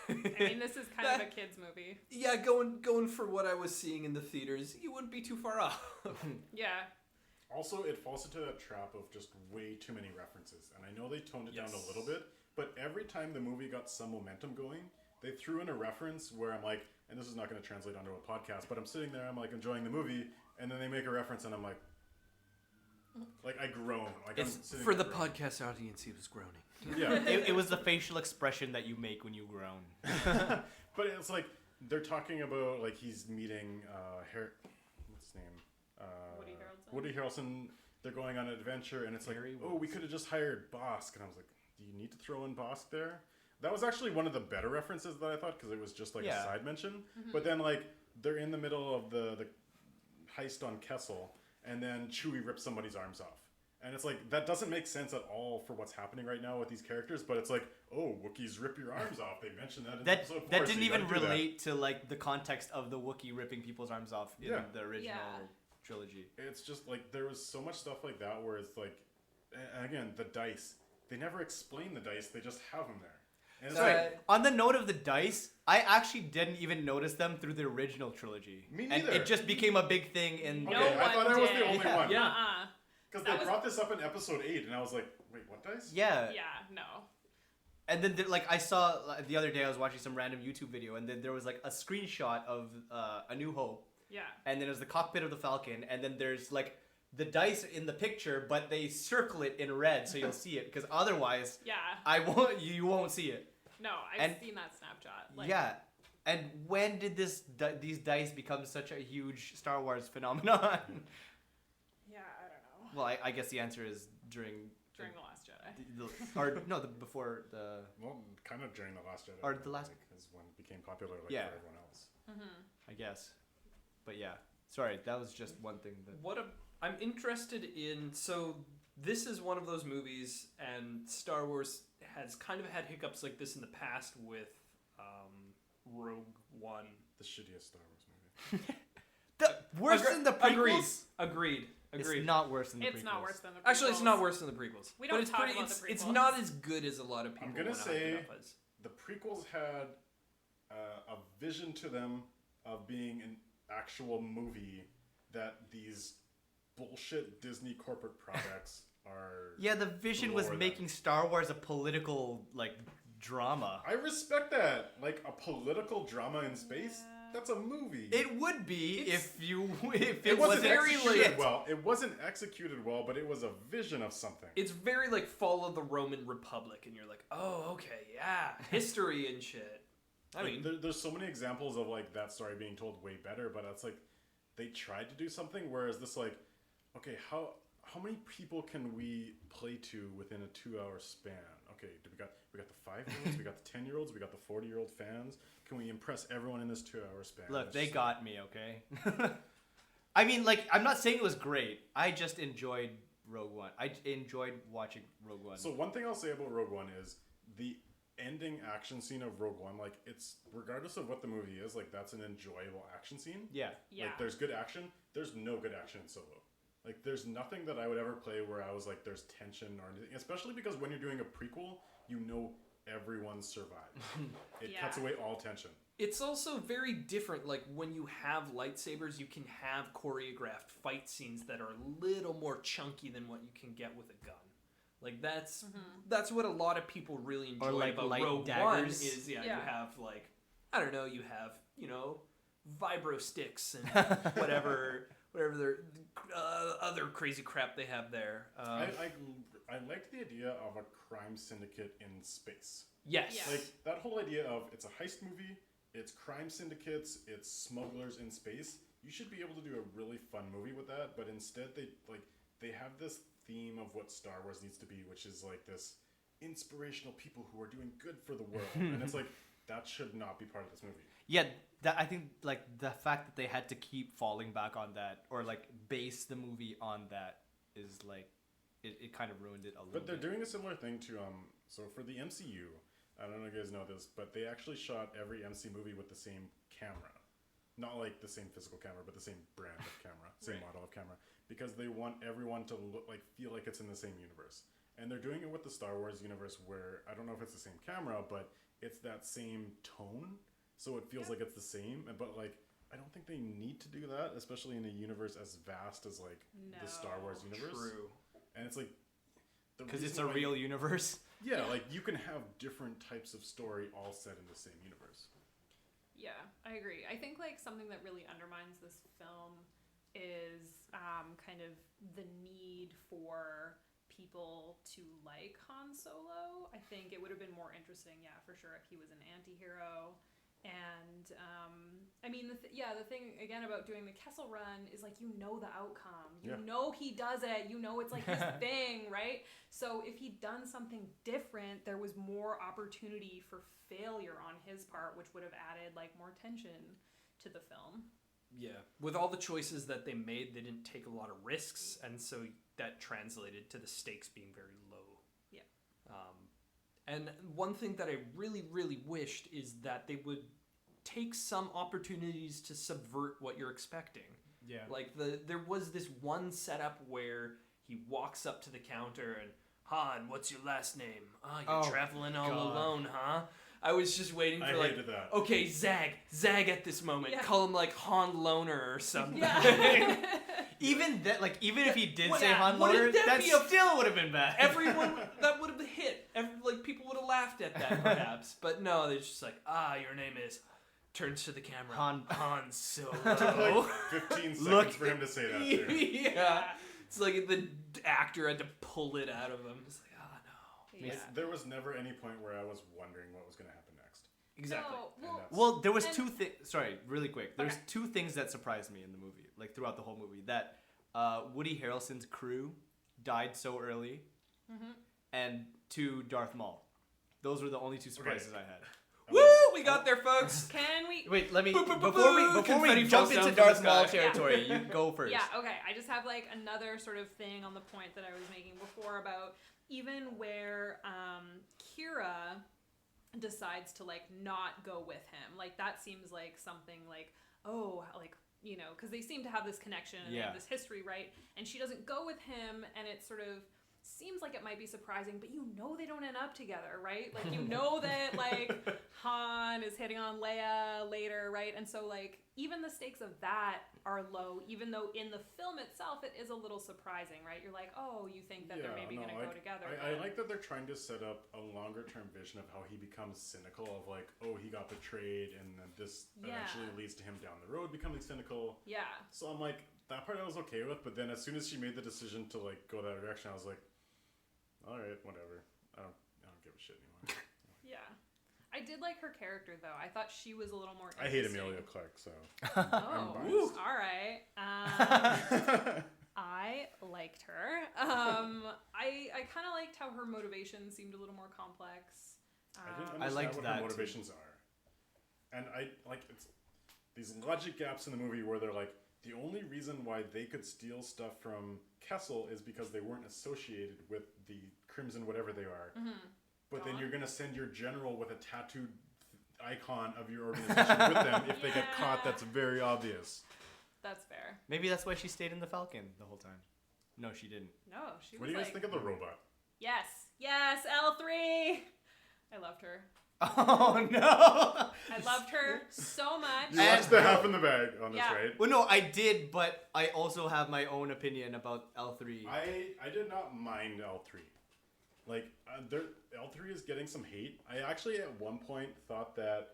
I mean, this is kind of a kids' movie. Yeah, going for what I was seeing in the theaters, you wouldn't be too far off. Yeah. Also, it falls into that trap of just way too many references. And I know they toned it down Yes. a little bit, but every time the movie got some momentum going, they threw in a reference where I'm like, and this is not going to translate onto a podcast, but I'm sitting there, I'm like enjoying the movie, and then they make a reference, and I'm like I groan. Like I'm sitting For there the groaning. podcast audience, he was groaning. Yeah. It was the facial expression that you make when you groan. But it's like they're talking about like he's meeting what's his name? Woody Harrelson. They're going on an adventure, and it's like, Harry oh, we could have just hired Bosk, and I was like, do you need to throw in Bosk there? That was actually one of the better references that I thought because it was just like a side mention. But then like they're in the middle of the heist on Kessel, and then Chewie rips somebody's arms off. And it's like, that doesn't make sense at all for what's happening right now with these characters, but it's like, oh, Wookiees rip your arms off. They mentioned that in episode 4. That so didn't you even gotta do that. relate to like the context of the Wookiee ripping people's arms off in Yeah. the original Yeah. trilogy. It's just like, there was so much stuff like that where it's like, and again, the dice. They never explain the dice, they just have them there. And it's Sorry, like, on the note of the dice, I actually didn't even notice them through the original trilogy. Me And neither. it just became a big thing in okay, No I thought one I was the did. only Yeah. one. Yeah. Because That they was- brought this up in episode 8, and I was like, wait, what dice? Yeah. Yeah, no. And then, like, I saw the other day, I was watching some random YouTube video, and then there was like a screenshot of A New Hope, Yeah. and then there's the cockpit of the Falcon, and then there's like the dice in the picture, but they circle it in red so you'll see it, because otherwise, Yeah. you won't see it. No, I've And- seen that Snapchat. Like, Yeah. And when did these dice become such a huge Star Wars phenomenon? Yeah, I don't know. Well, I guess the answer is during During The Last Jedi. before the Well, kind of during The Last Jedi. Or the last- like, is when it became popular like Yeah. for everyone else. I guess. But yeah, sorry, that was just one thing that I'm interested in. So this is one of those movies, and Star Wars has kind of had hiccups like this in the past with Rogue One. The shittiest Star Wars movie. worse than the prequels. Agreed. It's not worse than the prequels. It's not worse than the prequels. Actually, it's not worse than the prequels. We don't but it's talk pretty, about it's, the it's prequels. not as good as a lot of people I'm gonna wanna hype say- it up as. The prequels had a vision to them of being an actual movie that these bullshit Disney corporate products are. Yeah, the vision was lower making Star Wars a political like drama. I respect that. Like a political drama in space. Yeah. That's a movie. It would be It's- if It wasn't very, executed like- well. It wasn't executed well, but it was a vision of something. It's very like follow the Roman Republic, and you're like, oh, okay, yeah, history and shit. I Like, mean, there's so many examples of like that story being told way better, but it's like they tried to do something. Whereas this, like, okay, how many people can we play to within a 2-hour span? Okay, we got the 5-year-olds, we got the 10-year-olds, we got the 40-year-old fans. Can we impress everyone in this 2-hour span? Look, It's they just- got me, okay? I mean, like, I'm not saying it was great. I just enjoyed Rogue One. I enjoyed watching Rogue One. So one thing I'll say about Rogue One is the ending action scene of Rogue One. Like, it's regardless of what the movie is, like that's an enjoyable action scene. yeah. Yeah. Like, there's good action. There's no good action in Solo. Like, there's nothing that I would ever play where I was like, there's tension or anything. Especially because when you're doing a prequel, you know everyone survived. It Yeah. cuts away all tension. it's also very different. Like when you have lightsabers, you can have choreographed fight scenes that are a little more chunky than what you can get with a gun. Like that's what a lot of people really enjoy like about light Rogue One daggers. is you Yeah. have like I don't know, you have vibro sticks and whatever their other crazy crap they have there. I liked the idea of a crime syndicate in space. Yes. Yeah. Like that whole idea of it's a heist movie, it's crime syndicates, it's smugglers in space. you should be able to do a really fun movie with that, but instead they have this theme of what Star Wars needs to be, which is like this inspirational people who are doing good for the world, and it's like that should not be part of this movie. Yeah, I think like the fact that they had to keep falling back on that or like base the movie on that is like it kind of ruined it a little But they're bit. doing a similar thing to so for the MCU, I don't know if you guys know this, but they actually shot every MC movie with the same camera. Not like the same physical camera, but the same brand of camera, same Right. model of camera, because they want everyone to feel like it's in the same universe. And they're doing it with the Star Wars universe, where I don't know if it's the same camera, but it's that same tone, so it feels like it's the same. But like, I don't think they need to do that, especially in a universe as vast as like the Star Wars universe. True. And it's like Because it's a real universe. Yeah, like you can have different types of story all set in the same universe. Yeah, I agree. I think like something that really undermines this film is kind of the need for people to like Han Solo. I think it would have been more interesting, yeah, for sure, if he was an anti-hero. And I mean, the thing again about doing the Kessel Run is like you know the outcome. You know he does it. You know it's like his thing, right? So if he'd done something different, there was more opportunity for failure on his part, which would have added like more tension to the film. Yeah. With all the choices that they made, they didn't take a lot of risks, and so that translated to the stakes being very low. Yeah. And one thing that I really, really wished is that they would take some opportunities to subvert what you're expecting. Yeah. Like there was this one setup where he walks up to the counter and, Han, what's your last name? You're traveling all alone, huh? I was just waiting for I like, hated that. okay, Zag at this moment. Yeah. Call him like Han Loner or something. Yeah. Even that, like, even if he did What- say Han wouldn't Loner, that that be a- still would have been bad. Everyone, that would have hit. Like, people would have laughed at that, perhaps. But no, they're just like, your name is... Turns to the camera. Han Solo. Like 15 seconds Look- for him to say that too. Yeah. It's like the actor had to pull it out of him. It's like, no. Yeah. There was never any point where I was wondering what was going to happen next. Exactly. No, well, Well, there was And- two things. Sorry, really quick. There's Okay. two things that surprised me in the movie, like throughout the whole movie. That Woody Harrelson's crew died so early, and to Darth Maul. Those were the only two surprises I had. Woo! We got there, folks. Can we? Wait, let me Boo, boo, boo, before boo. Confetti we jump falls down into from Darth the Maul sky. territory. You go first. Yeah, okay. I just have like another sort of thing on the point that I was making before about even where Kira decides to like not go with him. Like that seems like something like, oh, like, you know, because they seem to have this connection and they have this history, right? And she doesn't go with him, and it sort of seems like it might be surprising, but you know they don't end up together, right? Like you know that like Han is hitting on Leia later, right? And so like even the stakes of that are low, even though in the film itself it is a little surprising, right? You're like, oh, you think that they're maybe gonna go together. I like that they're trying to set up a longer term vision of how he becomes cynical of like, oh, he got betrayed, and then this eventually leads to him down the road becoming cynical. Yeah. So I'm like, that part I was okay with, but then as soon as she made the decision to like go that direction, I was like, all right, whatever. I don't give a shit anymore. Yeah. I did like her character though. I thought she was a little more I hate interesting. Emilia Clarke, so Oh, biased. all right. I liked her. I kind of liked how her motivation seemed a little more complex. I didn't I understand liked what that her too. motivations are, and I like it's these logic gaps in the movie where they're like, the only reason why they could steal stuff from Kessel is because they weren't associated with the Crimson whatever they are. But then Dawn. you're gonna send your general with a tattooed icon of your organization with them if they get caught. That's very obvious. That's fair. Maybe that's why she stayed in the Falcon the whole time. No, she didn't. No, she What was do you guys like, think of the robot? yes, L3. I loved her. Oh no! I loved her so much. You watched the half in the bag on this, Yeah. right? Well, no, I did, but I also have my own opinion about L3. I did not mind L3. Like, L3 is getting some hate. I actually at one point thought that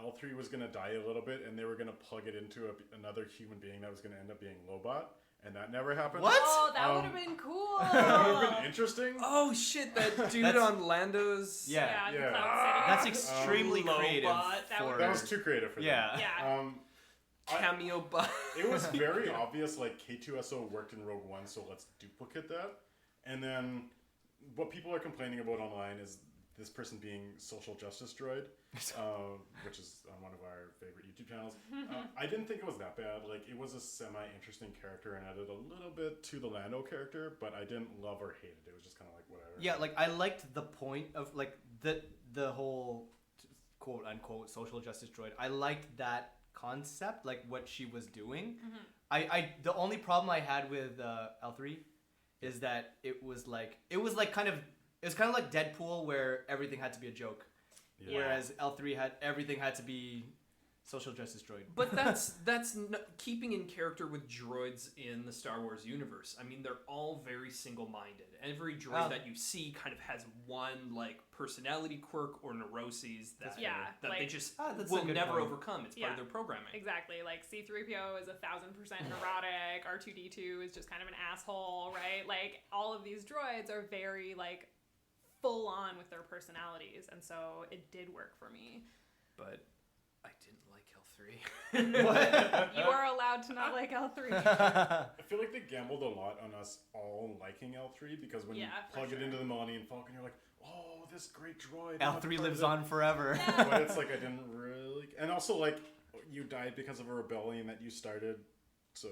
L3 was going to die a little bit and they were going to plug it into another human being that was going to end up being Lobot. And that never happened. What? Oh, that would have been cool. That would have been interesting. Oh shit! That dude That's- on Lando's. Yeah. the Yeah. Cloud City. That's extremely Lobot. creative. That for... That was too creative for them. Yeah. cameo by. It was very obvious, like, K2SO worked in Rogue One, so let's duplicate that. And then what people are complaining about online is this person being social justice droid, which is on one of our favorite YouTube channels. I didn't think it was that bad. Like, it was a semi-interesting character and added a little bit to the Lando character, but I didn't love or hate it. It was just kind of like whatever. Yeah, like I liked the point of like the whole quote unquote social justice droid. I liked that concept, like what she was doing. I the only problem I had with L3 is that it was kind of like Deadpool, where everything had to be a joke, whereas L3 had everything had to be social justice droid. But that's keeping in character with droids in the Star Wars universe. I mean, they're all very single-minded. Every droid that you see kind of has one like personality quirk or neuroses that they just will never overcome. It's part of their programming. Exactly. Like C-3PO is 1,000% neurotic. R2-D2 is just kind of an asshole, right? Like all of these droids are very like full on with their personalities, and so it did work for me. But I didn't like L3. What? You are allowed to not like L3. I feel like they gambled a lot on us all liking L3 because when you plug it into the Millennium Falcon, you're like, oh, this great droid. L3 lives on forever. But it's like I didn't really... And also, like, you died because of a rebellion that you started, so...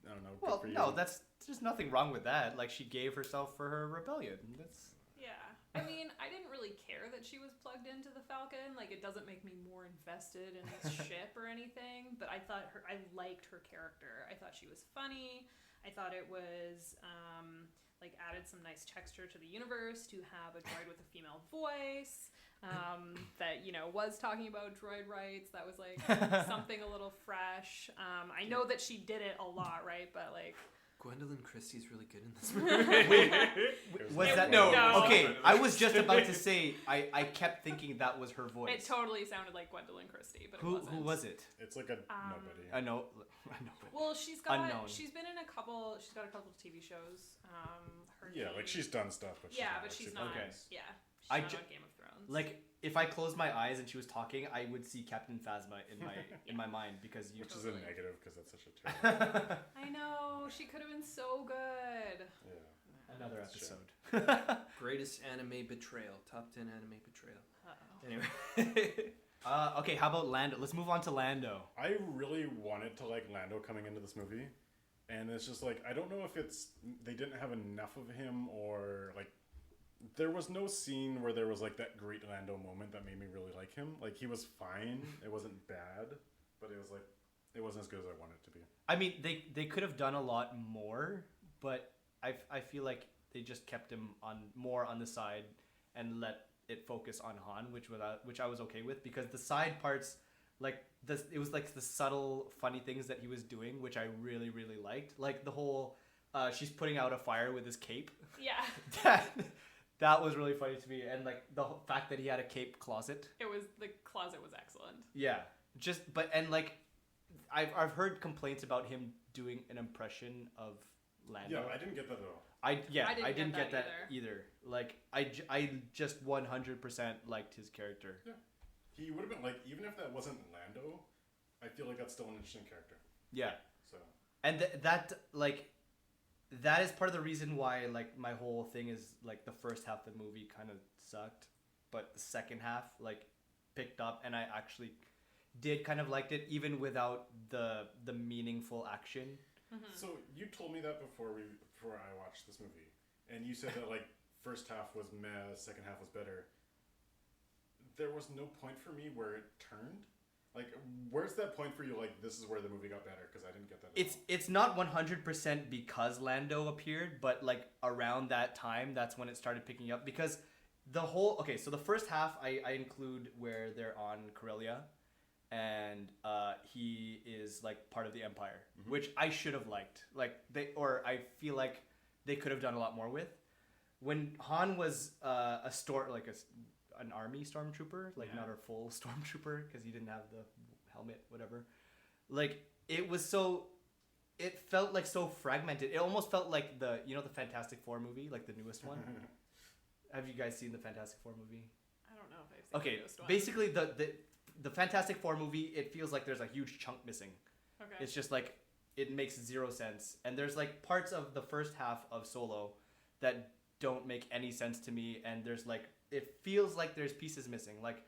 I don't know. Well, good for no, you. there's nothing wrong with that. Like, she gave herself for her rebellion. That's... Yeah. I mean, I didn't really care that she was plugged into the Falcon. Like, it doesn't make me more invested in this ship or anything. But I liked her character. I thought she was funny. I thought it was, added some nice texture to the universe to have a droid with a female voice that, was talking about droid rights. That was, something a little fresh. I know that she did it a lot, right? But, Gwendolyn Christie's really good in this movie. Was that no? Okay, I was just about to say I kept thinking that was her voice. It totally sounded like Gwendolyn Christie, but it wasn't. Who was it? It's like a nobody. I know. Well, she's got a couple of TV shows. Like she's done stuff, but she's not. Okay. Yeah, she's not on Game of Thrones. Like, if I closed my eyes and she was talking, I would see Captain Phasma in my mind because you. Which is a negative because that's such a terrible. I know, she could have been so good. Yeah. Another episode. Greatest anime betrayal. Top 10 anime betrayal. Anyway. Okay, how about Lando? Let's move on to Lando. I really wanted to like Lando coming into this movie, and it's just like I don't know if it's they didn't have enough of him or like. There was no scene where there was like that great Lando moment that made me really like him. Like he was fine. It wasn't bad, but it was like it wasn't as good as I wanted it to be. I mean, they could have done a lot more, but I feel like they just kept him more on the side and let it focus on Han, which I was okay with because the side parts it was like the subtle funny things that he was doing, which I really really liked. Like the whole she's putting out a fire with his cape. Yeah. That was really funny to me, and like the fact that he had a cape closet. The closet was excellent. Yeah, I've heard complaints about him doing an impression of Lando. Yeah, I didn't get that at all. I didn't get that either. Like I just 100% liked his character. Yeah, he would have been like even if that wasn't Lando, I feel like that's still an interesting character. Yeah. So. And that is part of the reason why like my whole thing is like the first half of the movie kind of sucked, but the second half like picked up, and I actually did kind of liked it even without the meaningful action. Mm-hmm. So you told me that before I watched this movie, and you said that like first half was meh, second half was better. There was no point for me where it turned. Like, where's that point for you? Like, this is where the movie got better because I didn't get that. It's not 100% because Lando appeared, but like around that time, that's when it started picking up. Because so the first half I include where they're on Corellia, and he is like part of the Empire, which I should have liked. Like I feel like they could have done a lot more with. When Han was an army stormtrooper, not a full stormtrooper because he didn't have the helmet, whatever. Like it felt like so fragmented. It almost felt like the Fantastic Four movie, like the newest one. Have you guys seen the Fantastic Four movie? I don't know if I've seen the newest one. Basically the Fantastic Four movie, it feels like there's a huge chunk missing. Okay. It's just like it makes zero sense, and there's like parts of the first half of Solo that don't make any sense to me, and there's like it feels like there's pieces missing. Like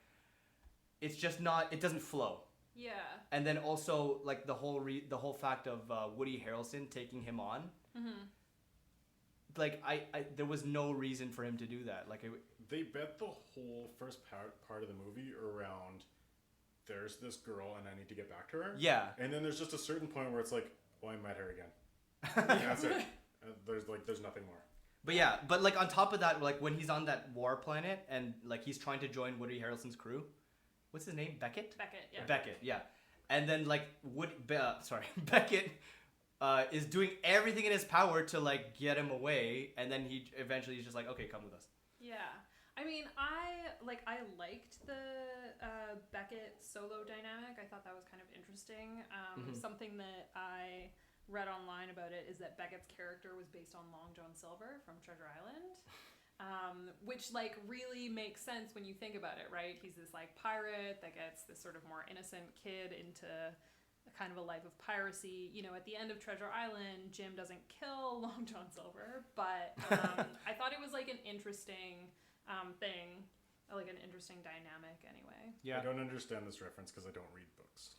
it's just not. It doesn't flow. Yeah. And then also like the whole fact of Woody Harrelson taking him on. Mm-hmm. Like I there was no reason for him to do that. Like they bet the whole first part of the movie around there's this girl and I need to get back to her. Yeah. And then there's just a certain point where it's like, oh, I met her again. And that's it. There's nothing more. But yeah, but like on top of that, like when he's on that war planet and like he's trying to join Woody Harrelson's crew, what's his name? Beckett. Yeah. Beckett, yeah. And then like Beckett is doing everything in his power to like get him away, and then he eventually is just like, okay, come with us. Yeah. I mean, I liked the Beckett Solo dynamic. I thought that was kind of interesting. Something that I read online about it is that Beckett's character was based on Long John Silver from Treasure Island, which like really makes sense when you think about it, right? He's this like pirate that gets this sort of more innocent kid into a kind of a life of piracy. You know, at the end of Treasure Island, Jim doesn't kill Long John Silver, but I thought it was like an interesting thing, like an interesting dynamic anyway. Yeah. I don't understand this reference because I don't read books.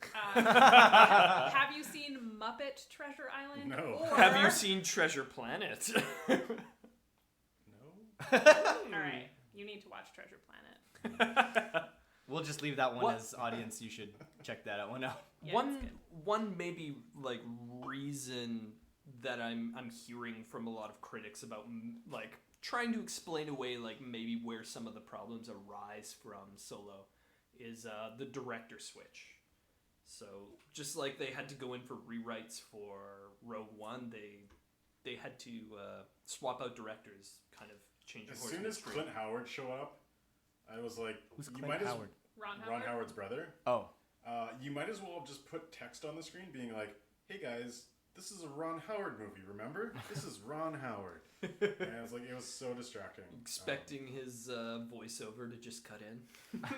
Have you seen Muppet Treasure Island? No. Or... Have you seen Treasure Planet? No. All right, you need to watch Treasure Planet. We'll just leave that one What? as audience. You should check that one out. Yeah, it's good. one maybe like reason that I'm hearing from a lot of critics about like trying to explain away like maybe where some of the problems arise from Solo is the director switch. So just like they had to go in for rewrites for Rogue One, they had to swap out directors, kind of changing. As soon as Clint Howard showed up, I was like, Who's you Clint might Howard? Ron Howard's brother. Oh. You might as well just put text on the screen being like, hey guys, this is a Ron Howard movie, remember? This is Ron Howard. And I was like, it was so distracting. Expecting his voiceover to just cut in.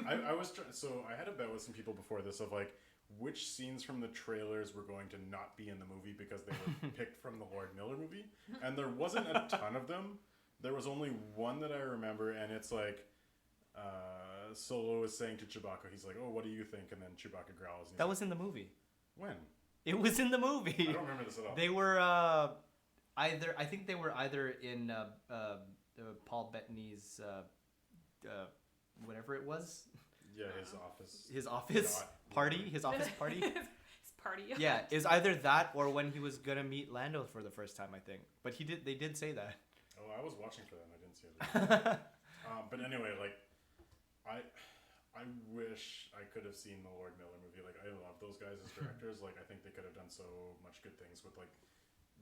I was so I had a bet with some people before this of like, which scenes from the trailers were going to not be in the movie because they were picked from the Lord Miller movie. And there wasn't a ton of them. There was only one that I remember, and it's like, Solo is saying to Chewbacca, he's like, oh, what do you think? And then Chewbacca growls. And That was in the movie. when? It was in the movie. I don't remember this at all. They were I think they were either in Paul Bettany's whatever it was. Yeah, his office. His office party. His office party. His party. Yeah, it was either that or when he was gonna meet Lando for the first time, I think. But they did say that. Oh, I was watching for that and I didn't see it. But anyway, like, I wish I could have seen the Lord Miller movie. Like, I love those guys as directors. Like, I think they could have done so much good things with, like,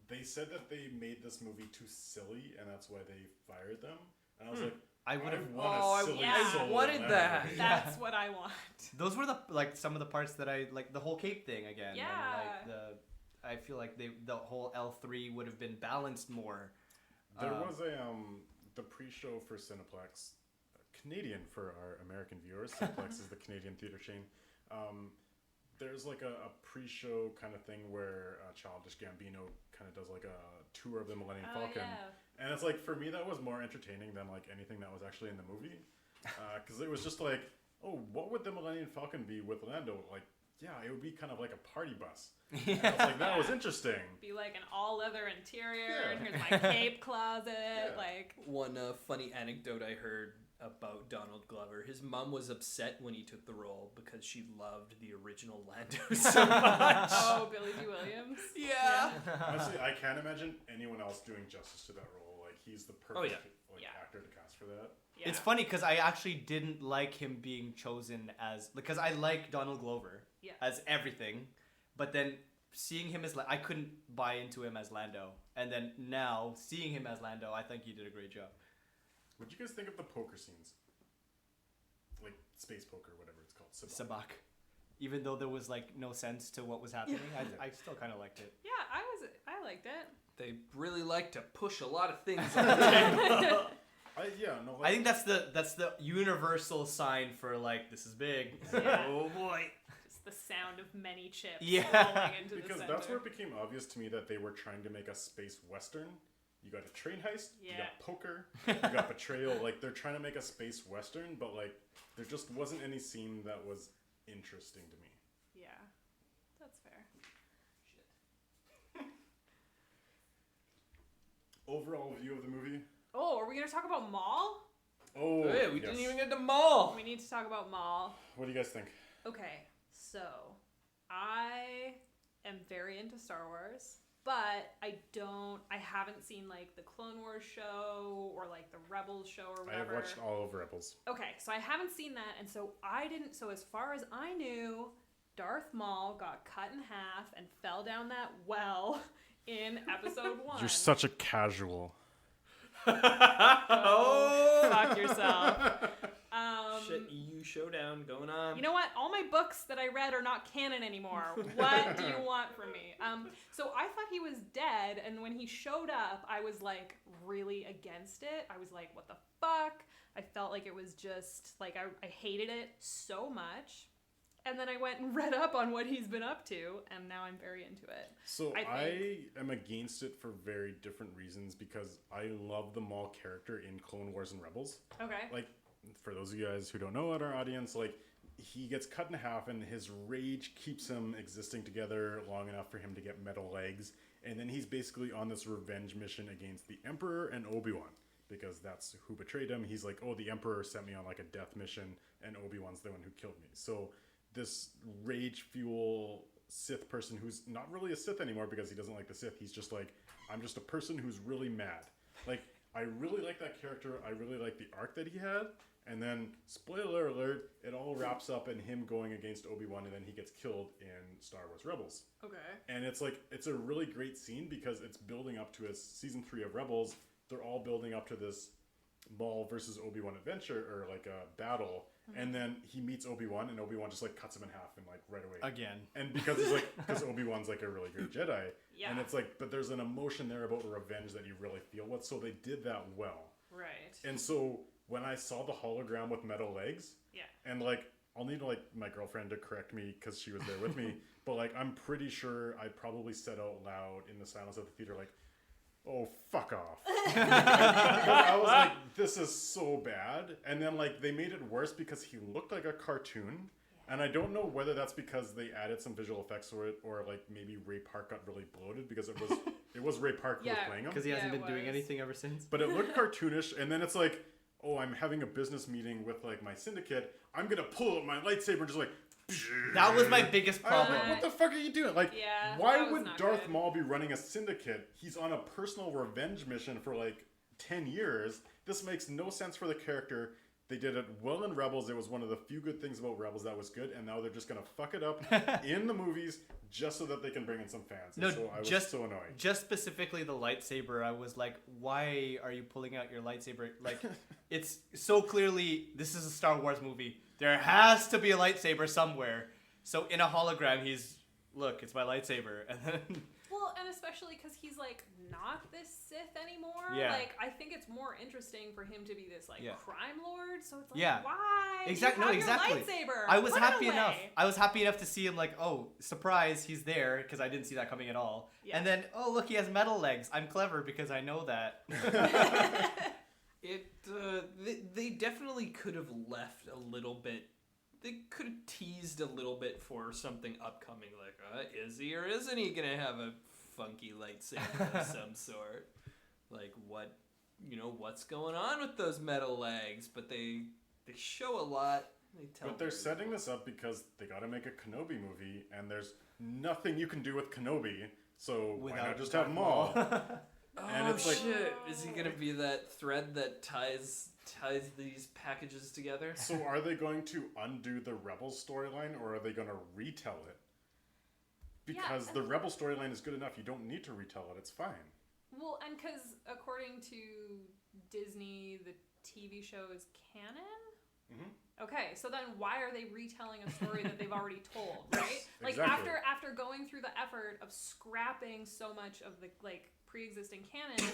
they said that they made this movie too silly and that's why they fired them. And I was like, I would have. want a silly Solo wanted Lando that. movie. That's what I want. Those were some of the parts that I like. The whole cape thing again. Yeah. And like I feel like the whole L3 would have been balanced more. There was the pre-show for Cineplex, Canadian for our American viewers. Cineplex is the Canadian theater chain. There's like a pre-show kind of thing where Childish Gambino kind of does like a tour of the Millennium Falcon. Yeah. And it's like, for me, that was more entertaining than like anything that was actually in the movie. Because it was just like, oh, what would the Millennium Falcon be with Lando? Like, yeah, it would be kind of like a party bus. And I was like, that was interesting. Be like an all leather interior, Yeah. and here's my cape closet. Yeah. Like, One funny anecdote I heard about Donald Glover. His mom was upset when he took the role because she loved the original Lando so much. oh, Billy D. Williams. Yeah. Honestly, I can't imagine anyone else doing justice to that role. Like, he's the perfect Yeah. actor to cast for that. Yeah. It's funny because I actually didn't like him being chosen as because I like Donald Glover as everything, but then seeing him as I couldn't buy into him as Lando, and then now seeing him as Lando, I think he did a great job. What do you guys think of the poker scenes? Like space poker, whatever it's called. Sabak. Even though there was like no sense to what was happening, I still kind of liked it. Yeah, I liked it. They really like to push a lot of things on the table. I think that's the universal sign for like this is big. Yeah. Oh boy. Just the sound of many chips Yeah. falling into the Because center. that's where it became obvious to me that they were trying to make a space western. You got a train heist, you Yeah. got poker, you got betrayal. Like, they're trying to make a space western, but like, there just wasn't any scene that was interesting to me. Yeah, that's fair. Overall view of the movie. Oh, are we gonna talk about Maul? Oh, Oh, yeah, we yes. didn't even get to Maul. We need to talk about Maul. What do you guys think? Okay, so I am very into Star Wars, but I haven't seen like the Clone Wars show or like the Rebels show or I have whatever. watched all of Rebels. Okay, so I haven't seen that, and so so as far as I knew, Darth Maul got cut in half and fell down that well in episode 1. You're such a casual. Oh, fuck yourself. Shit, EU showdown going on. You know what? All my books that I read are not canon anymore. What do you want from me? So I thought he was dead, and when he showed up, I was like really against it. I was like, what the fuck? I felt like it was just like I hated it so much. And then I went and read up on what he's been up to, and now I'm very into it. So I I am against it for very different reasons because I love the Maul character in Clone Wars and Rebels. Okay. Like, for those of you guys who don't know at our audience, like, he gets cut in half and his rage keeps him existing together long enough for him to get metal legs. And then he's basically on this revenge mission against the Emperor and Obi-Wan because that's who betrayed him. He's like, oh, the Emperor sent me on like a death mission and Obi-Wan's the one who killed me. So this rage fuel Sith person who's not really a Sith anymore because he doesn't like the Sith. He's just like, I'm just a person who's really mad. Like, I really like that character. I really like the arc that he had. And then, spoiler alert, it all wraps up in him going against Obi-Wan and then he gets killed in Star Wars Rebels. Okay. And it's like, it's a really great scene because it's building up to a season 3 of Rebels. They're all building up to this Maul versus Obi-Wan adventure or like a battle. And then he meets Obi-Wan and Obi-Wan just like cuts him in half and like right away. Again. And because he's like, because Obi-Wan's like a really good Jedi. Yeah. And it's like, but there's an emotion there about revenge that you really feel with. So they did that well. Right. And so when I saw the hologram with metal legs, Yeah. and like, I'll need like my girlfriend to correct me because she was there with me, but like, I'm pretty sure I probably said out loud in the silence of the theater, like, oh, fuck off. I was like, this is so bad. And then like, they made it worse because he looked like a cartoon. And I don't know whether that's because they added some visual effects to it or like maybe Ray Park got really bloated because it was Ray Park who was playing him. Because he hasn't Yeah, been it doing was. anything ever since. But it looked cartoonish, and then it's like, oh, I'm having a business meeting with like my syndicate. I'm gonna pull out my lightsaber and just like. That was my biggest I was problem. like, what the fuck are you doing? Like, Yeah, why that was would not Darth good. Maul be running a syndicate? He's on a personal revenge mission for like 10 years. This makes no sense for the character. They did it well in Rebels. It was one of the few good things about Rebels that was good, and now they're just gonna fuck it up in the movies just so that they can bring in some fans. And No, so I was just so annoyed. Just specifically the lightsaber, I was like, why are you pulling out your lightsaber? Like, it's so clearly, this is a Star Wars movie. There has to be a lightsaber somewhere. So in a hologram, look, it's my lightsaber. And then, Well, and especially because he's like not this Sith anymore. Yeah. Like, I think it's more interesting for him to be this like Yeah. crime lord. So it's like, Yeah. why? Exactly. You No, have exactly. Your lightsaber. I was Put it happy away. enough. I was happy enough to see him like, oh, surprise, he's there, because I didn't see that coming at all. Yeah. And then, oh, look, he has metal legs. I'm clever because I know that. They definitely could have left a little bit. They could have teased a little bit for something upcoming, like, is he or isn't he gonna have a funky lightsaber of some sort? Like, what's going on with those metal legs? But they show a lot. They tell. But they're very setting little. this up because they got to make a Kenobi movie, and there's nothing you can do with Kenobi. So why not just have Darth Maul? And Oh it's like- shit! Is he gonna be that thread that ties these packages together? So are they going to undo the Rebels storyline, or are they going to retell it? Because Yeah, the Rebel storyline is good enough. You don't need to retell it. It's fine. Well, and because according to Disney, the TV show is canon. Mhm. Okay, so then why are they retelling a story that they've already told, right? Like Exactly. after going through the effort of scrapping so much of the like pre-existing canon,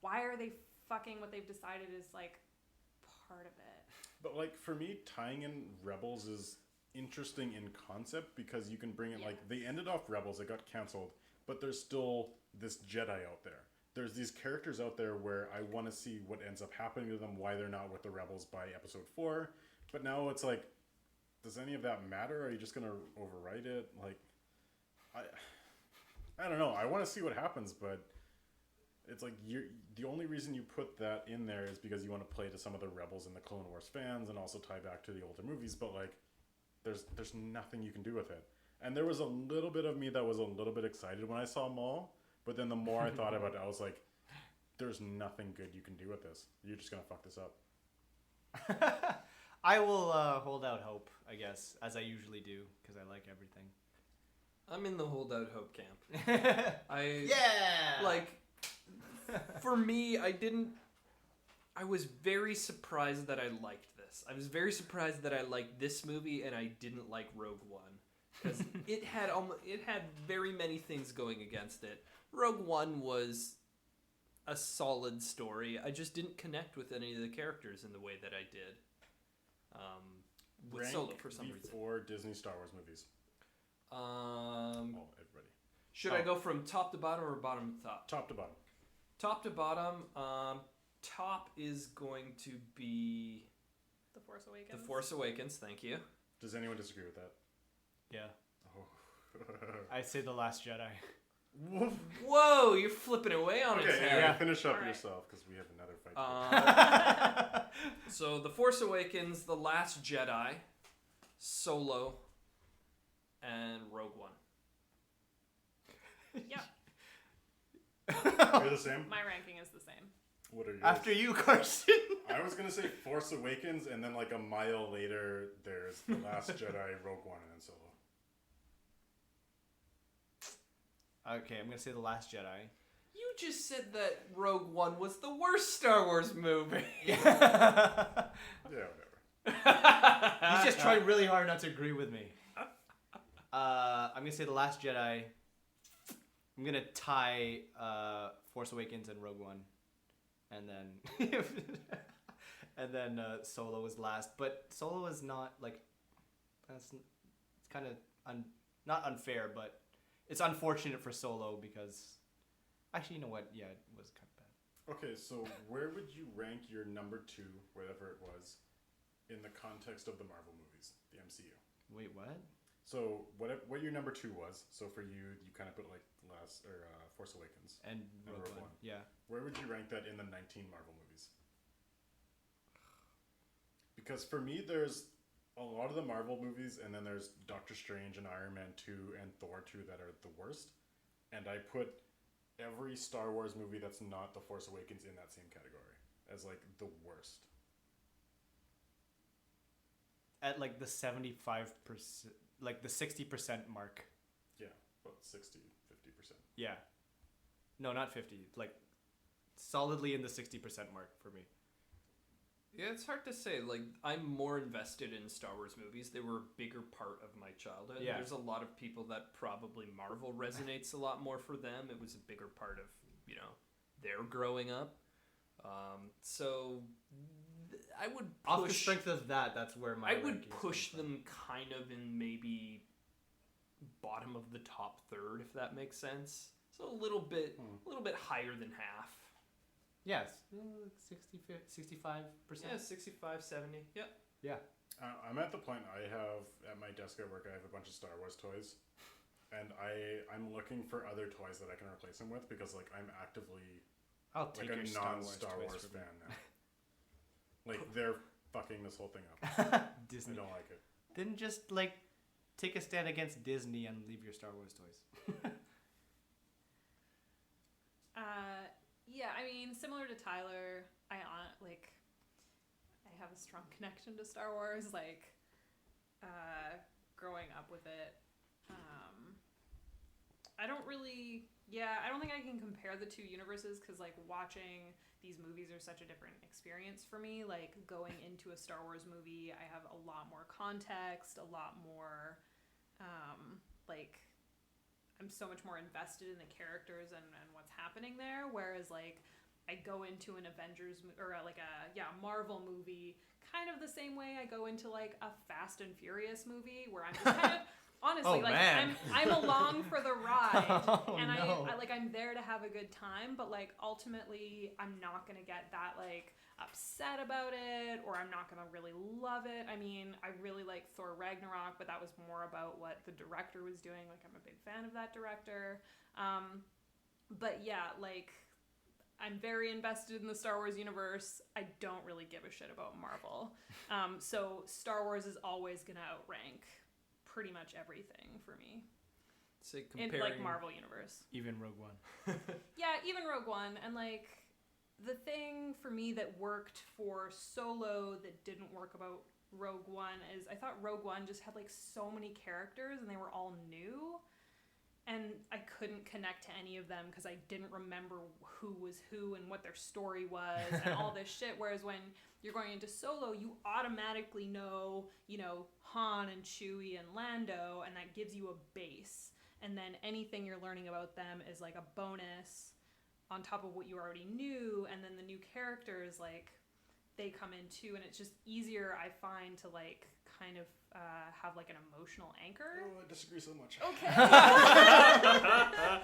why are they fucking what they've decided is like part of it? But like for me, tying in Rebels is interesting in concept because you can bring in Yeah. like they ended off Rebels, it got canceled, but there's still this Jedi out there. There's these characters out there where I want to see what ends up happening to them, why they're not with the Rebels by episode 4. But now it's like, does any of that matter? Are you just gonna overwrite it? Like, I don't know. I want to see what happens, but it's like the only reason you put that in there is because you want to play to some of the Rebels and the Clone Wars fans and also tie back to the older movies. But like, there's nothing you can do with it. And there was a little bit of me that was a little bit excited when I saw Maul, but then the more I thought about it, I was like, there's nothing good you can do with this. You're just gonna fuck this up. I will hold out hope, I guess, as I usually do, because I like everything. I'm in the holdout hope camp. Yeah! Like, for me, I was very surprised that I liked this. I was very surprised that I liked this movie and I didn't like Rogue One. Because it had very many things going against it. Rogue One was a solid story. I just didn't connect with any of the characters in the way that I did with Rank Solo for some the reason. 4 Disney Star Wars movies. Everybody. Should I go from top to bottom or bottom to top? Top to bottom. Top to bottom, top is going to be The Force Awakens. The Force Awakens, thank you. Does anyone disagree with that? Yeah. Oh. I'd say The Last Jedi. Whoa, you're flipping away on Okay, its anyway, head. Yeah. finish up All right. yourself because we have another fight. So, The Force Awakens, The Last Jedi, Solo, and Rogue One. Yeah, You're the same? my ranking is the same. What are yours? After you, Carson. I was going to say Force Awakens, and then like a mile later, there's The Last Jedi, Rogue One, and then Solo. Okay, I'm going to say The Last Jedi. You just said that Rogue One was the worst Star Wars movie. Yeah, whatever. He's just trying really hard not to agree with me. I'm going to say The Last Jedi. I'm going to tie Force Awakens and Rogue One. And then and then Solo is last. But Solo is not, like, it's kind of not unfair, but it's unfortunate for Solo because, actually, you know what? Yeah, it was kind of bad. Okay, so where would you rank your number 2, whatever it was, in the context of the Marvel movies, the MCU? Wait, what? So what your number 2 was? So for you, you kind of put like Force Awakens. And And Rogue Rogue One. One. Yeah. Where would you rank that in the 19 Marvel movies? Because for me, there's a lot of the Marvel movies, and then there's Doctor Strange and Iron Man 2 and Thor 2 that are the worst. And I put every Star Wars movie that's not The Force Awakens in that same category as like the worst. At like the 75%, like the 60% mark. Yeah, about 60, 50%. Yeah. No, not 50. Like, solidly in the 60% mark for me. Yeah, it's hard to say. Like, I'm more invested in Star Wars movies. They were a bigger part of my childhood. Yeah. There's a lot of people that probably Marvel resonates a lot more for them. It was a bigger part of, their growing up. So I would push... Off the strength of that, that's where my I would ranking is push coming them kind of in maybe bottom of the top third, if that makes sense. So a little bit higher than half. from. Yes. 65%. Yeah, 65, 70. Yep. Yeah. I'm at the point I have at my desk at work. I have a bunch of Star Wars toys, and I'm looking for other toys that I can replace them with because like I'm actively I'll take like your a Star non-Star Wars, Wars toys from fan now. Like they're fucking this whole thing up. you. I Disney. don't like it. Then just like take a stand against Disney and leave your Star Wars toys. Yeah, I mean, similar to Tyler, I have a strong connection to Star Wars. Like, growing up with it, I don't think I can compare the two universes because like watching these movies are such a different experience for me. Like going into a Star Wars movie, I have a lot more context, a lot more, like I'm so much more invested in the characters and what's happening there. Whereas like I I go into an Avengers or like a Marvel movie kind of the same way I go into like a Fast and Furious movie, where I'm just kind of honestly like man. I'm along for the ride, Oh, and no. I like I'm there to have a good time, but like ultimately I'm not gonna get that like upset about it, or I'm not gonna really love it. I mean, I really like Thor Ragnarok, but that was more about what the director was doing. Like, I'm a big fan of that director. But yeah, like, I'm very invested in the Star Wars universe. I don't really give a shit about Marvel. So Star Wars is always gonna outrank pretty much everything for me Say in comparing like Marvel universe. Even Rogue One. Yeah, even Rogue One. And like, the thing for me that worked for Solo that didn't work about Rogue One is I thought Rogue One just had like so many characters and they were all new, and I couldn't connect to any of them because I didn't remember who was who and what their story was and all this shit. Whereas when you're going into Solo, you automatically know, you know, Han and Chewie and Lando, and that gives you a base. And then anything you're learning about them is like a bonus on top of what you already knew. And then the new characters, like, they come in too, and it's just easier, I find, to like kind of have like an emotional anchor. Oh, I disagree so much. Okay.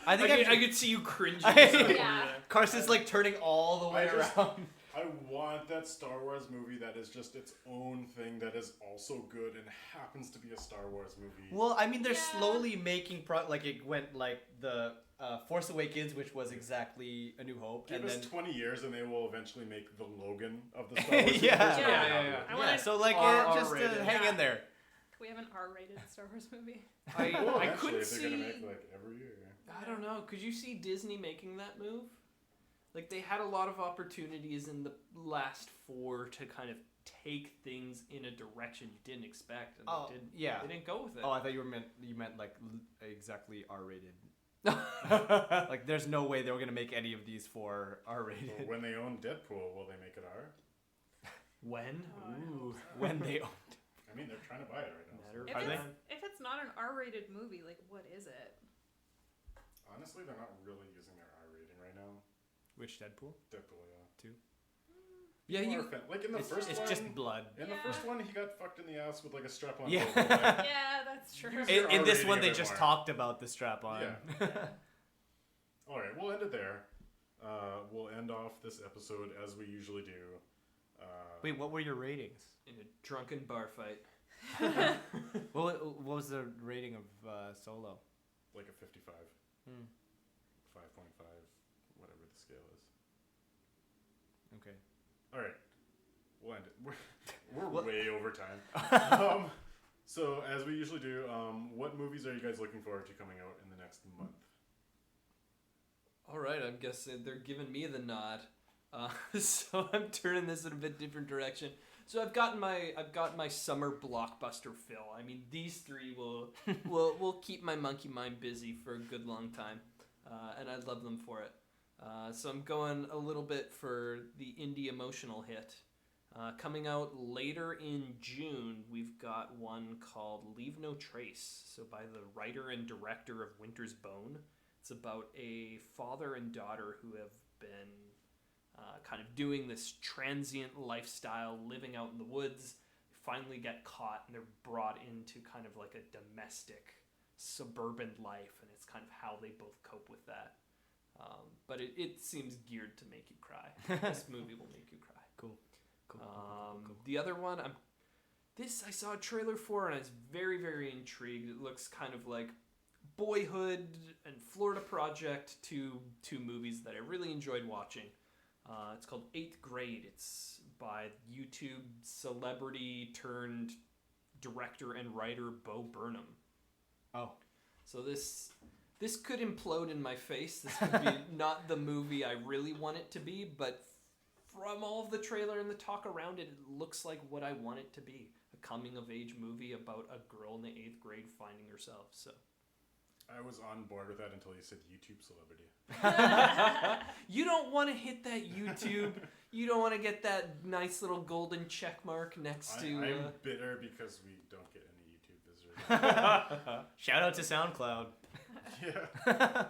I think I could see you cringing. Yeah. Carson's like turning all the way around. I want that Star Wars movie that is just its own thing that is also good and happens to be a Star Wars movie. Well, I mean, they're Yeah. slowly making like it went like the Force Awakens, which was exactly A New Hope, Give and us then 20 years and they will eventually make the Logan of the Star Wars Yeah. universe. Yeah. I want so like just R-rated. hang in there. Can we have an R-rated Star Wars movie? I Well, I eventually, couldn't if they're gonna see. make like every year. I don't know. Could you see Disney making that move? Like, they had a lot of opportunities in the last 4 to kind of take things in a direction you didn't expect, and Oh, they didn't. yeah. They didn't go with it. Oh, I thought you meant like exactly R-rated. Like, there's no way they were gonna make any of these for R-rated. So when they own Deadpool, will they make it R? When? Oh, I hope so. When they I mean, they're trying to buy it right now. Matter If Are it's, they? if it's not an R-rated movie, like, what is it? Honestly, they're not really using their R rating right now. Which Deadpool? Deadpool, yeah. Yeah, People you. are like in the first It's one. just blood. In the Yeah. first one, he got fucked in the ass with like a strap-on. Yeah. dildo, like, Yeah, that's true. Use In, They're this R-rating one, a they bit just more. talked about the strap-on. Yeah. All right, we'll end it there. We'll end off this episode as we usually do. Wait, what were your ratings? In a drunken bar fight. What was the rating of Solo? Like a 55, Hmm. 5.5, whatever the scale is. Okay. All right, we'll end it. We're What- way over time. So as we usually do, what movies are you guys looking forward to coming out in the next month? All right, I'm guessing they're giving me the nod, so I'm turning this in a bit different direction. So I've got my summer blockbuster fill. I mean, these 3 will keep my monkey mind busy for a good long time, and I love them for it. So I'm going a little bit for the indie emotional hit. Coming out later in June, we've got one called Leave No Trace. So by the writer and director of Winter's Bone. It's about a father and daughter who have been kind of doing this transient lifestyle, living out in the woods. Finally get caught, and they're brought into kind of like a domestic suburban life, and it's kind of how they both cope with that. But it seems geared to make you cry. This movie will make you cry. Cool. The other one, I saw a trailer for, and I was very, very intrigued. It looks kind of like Boyhood and Florida Project, two movies that I really enjoyed watching. It's called 8th Grade. It's by YouTube celebrity turned director and writer Bo Burnham. Oh. So this could implode in my face. This could be not the movie I really want it to be, but from all of the trailer and the talk around it, it looks like what I want it to be. A coming-of-age movie about a girl in the 8th grade finding herself. So I was on board with that until you said YouTube celebrity. you don't want to hit that YouTube. You don't want to get that nice little golden check mark next to... I'm bitter because we don't get any YouTube visitors. Shout out to SoundCloud. Yeah.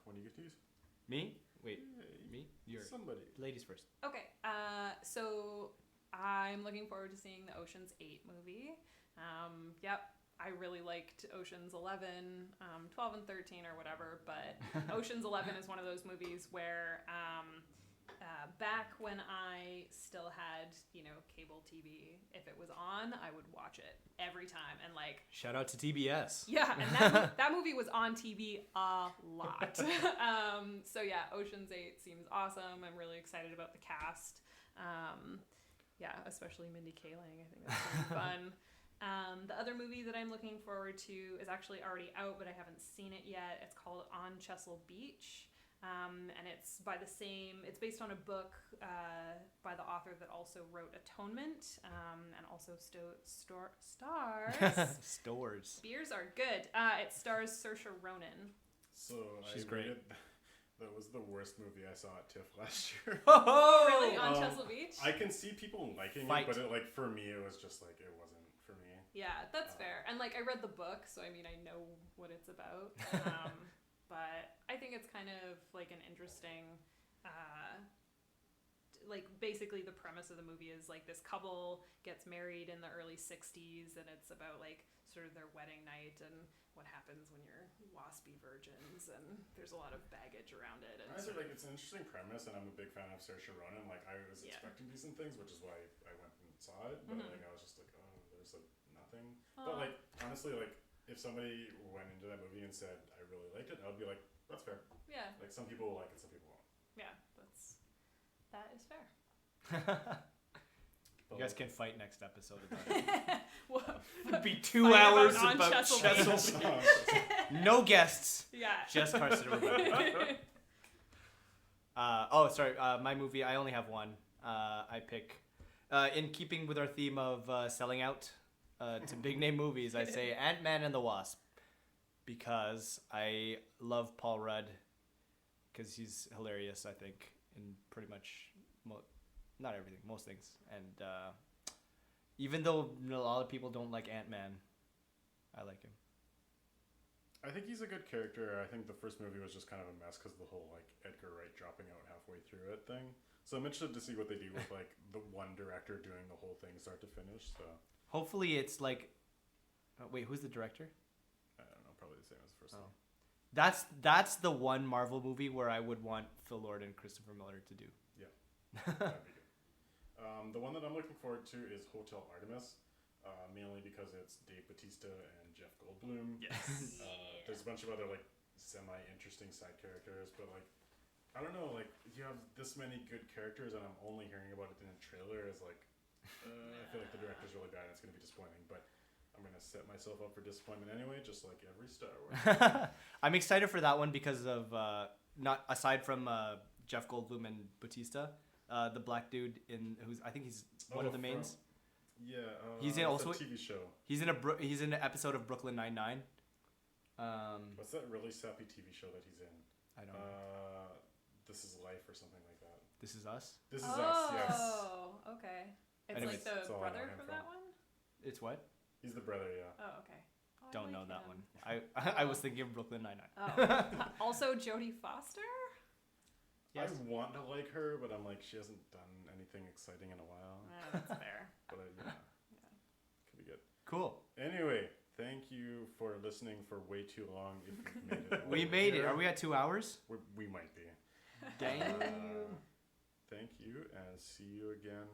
When do you get these? Me? Wait, me? You're Somebody. ladies first. Okay, so I'm looking forward to seeing the Ocean's 8 movie. Yep, I really liked Ocean's 11, 12 and 13 or whatever, but Ocean's 11 is one of those movies where back when I still had, cable TV, if it was on, I would watch it every time. And like, Shout out to TBS. yeah, and that movie was on TV a lot. So yeah, Ocean's 8 seems awesome. I'm really excited about the cast. Yeah, especially Mindy Kaling. I think that's going to be fun. The other movie that I'm looking forward to is actually already out, but I haven't seen it yet. It's called On Chesil Beach. And it's based on a book by the author that also wrote Atonement, and also stars. Stores. Beers are good. It stars Saoirse Ronan. So She's I great. rated, that was the worst movie I saw at TIFF last year. Oh, Really? On Chesil Beach? I can see people liking Fight. it, but for me, it was just like, it wasn't for me. Yeah, that's fair. And like, I read the book, so I mean, I know what it's about. But I think it's kind of like an interesting, basically the premise of the movie is like this couple gets married in the early 60s, and it's about like sort of their wedding night and what happens when you're waspy virgins, and there's a lot of baggage around it. And It's an interesting premise, and I'm a big fan of Saoirse Ronan. Like, I was expecting decent things, which is why I went and saw it. But like, I was just like, oh, there's like nothing. But like, honestly, like, if somebody went into that movie and said I really liked it, I would be like, that's fair. yeah, Like, some people will like it, some people won't. yeah, that is fair. You guys can fight next episode about it. Whoa. It'd be 2 Fight hours about about Chesil Chesil Beach. Beach. No guests. Yeah. Just Carson. My movie, I only have one. I pick, in keeping with our theme of selling out to big name movies, I say Ant-Man and the Wasp. Because I love Paul Rudd. Because he's hilarious, I think, in pretty much, not everything, most things. And even though a lot of people don't like Ant-Man, I like him. I think he's a good character. I think the first movie was just kind of a mess because the whole like Edgar Wright dropping out halfway through it thing. So I'm interested to see what they do with like the one director doing the whole thing start to finish. So Hopefully it's like, wait, who's the director? I don't know, probably the same as the first one. That's the one Marvel movie where I would want Phil Lord and Christopher Miller to do. Yeah, that'd be good. The one that I'm looking forward to is Hotel Artemis, mainly because it's Dave Bautista and Jeff Goldblum. Yes. There's a bunch of other like semi-interesting side characters, but like I don't know, like you have this many good characters, and I'm only hearing about it in a trailer. Is like I feel like the director's really bad, and it's gonna be disappointing, but I'm gonna set myself up for disappointment anyway, just like every Star Wars. I'm excited for that one because of not aside from Jeff Goldblum and Bautista, the black dude I think he's one of the mains. He's in also a TV show. He's in an episode of Brooklyn Nine-Nine. What's that really sappy TV show that he's in? I don't know. This Is Life or something like that. This Is Us. This Is Us. Yes. Oh, okay. It's Anyways, like the that's all I know brother him from from. that one? It's what? He's the brother. Yeah. Oh, okay. Oh, I Don't like know that him. one. I was thinking of Brooklyn Nine-Nine. Oh. Also, Jodie Foster? Yes. I want to like her, but I'm like, she hasn't done anything exciting in a while. That's fair. But yeah, could be good. Cool. Anyway, thank you for listening for way too long. If you've made it, We over made it. here. Are we at 2 hours? We might be. Dang. Thank you, and see you again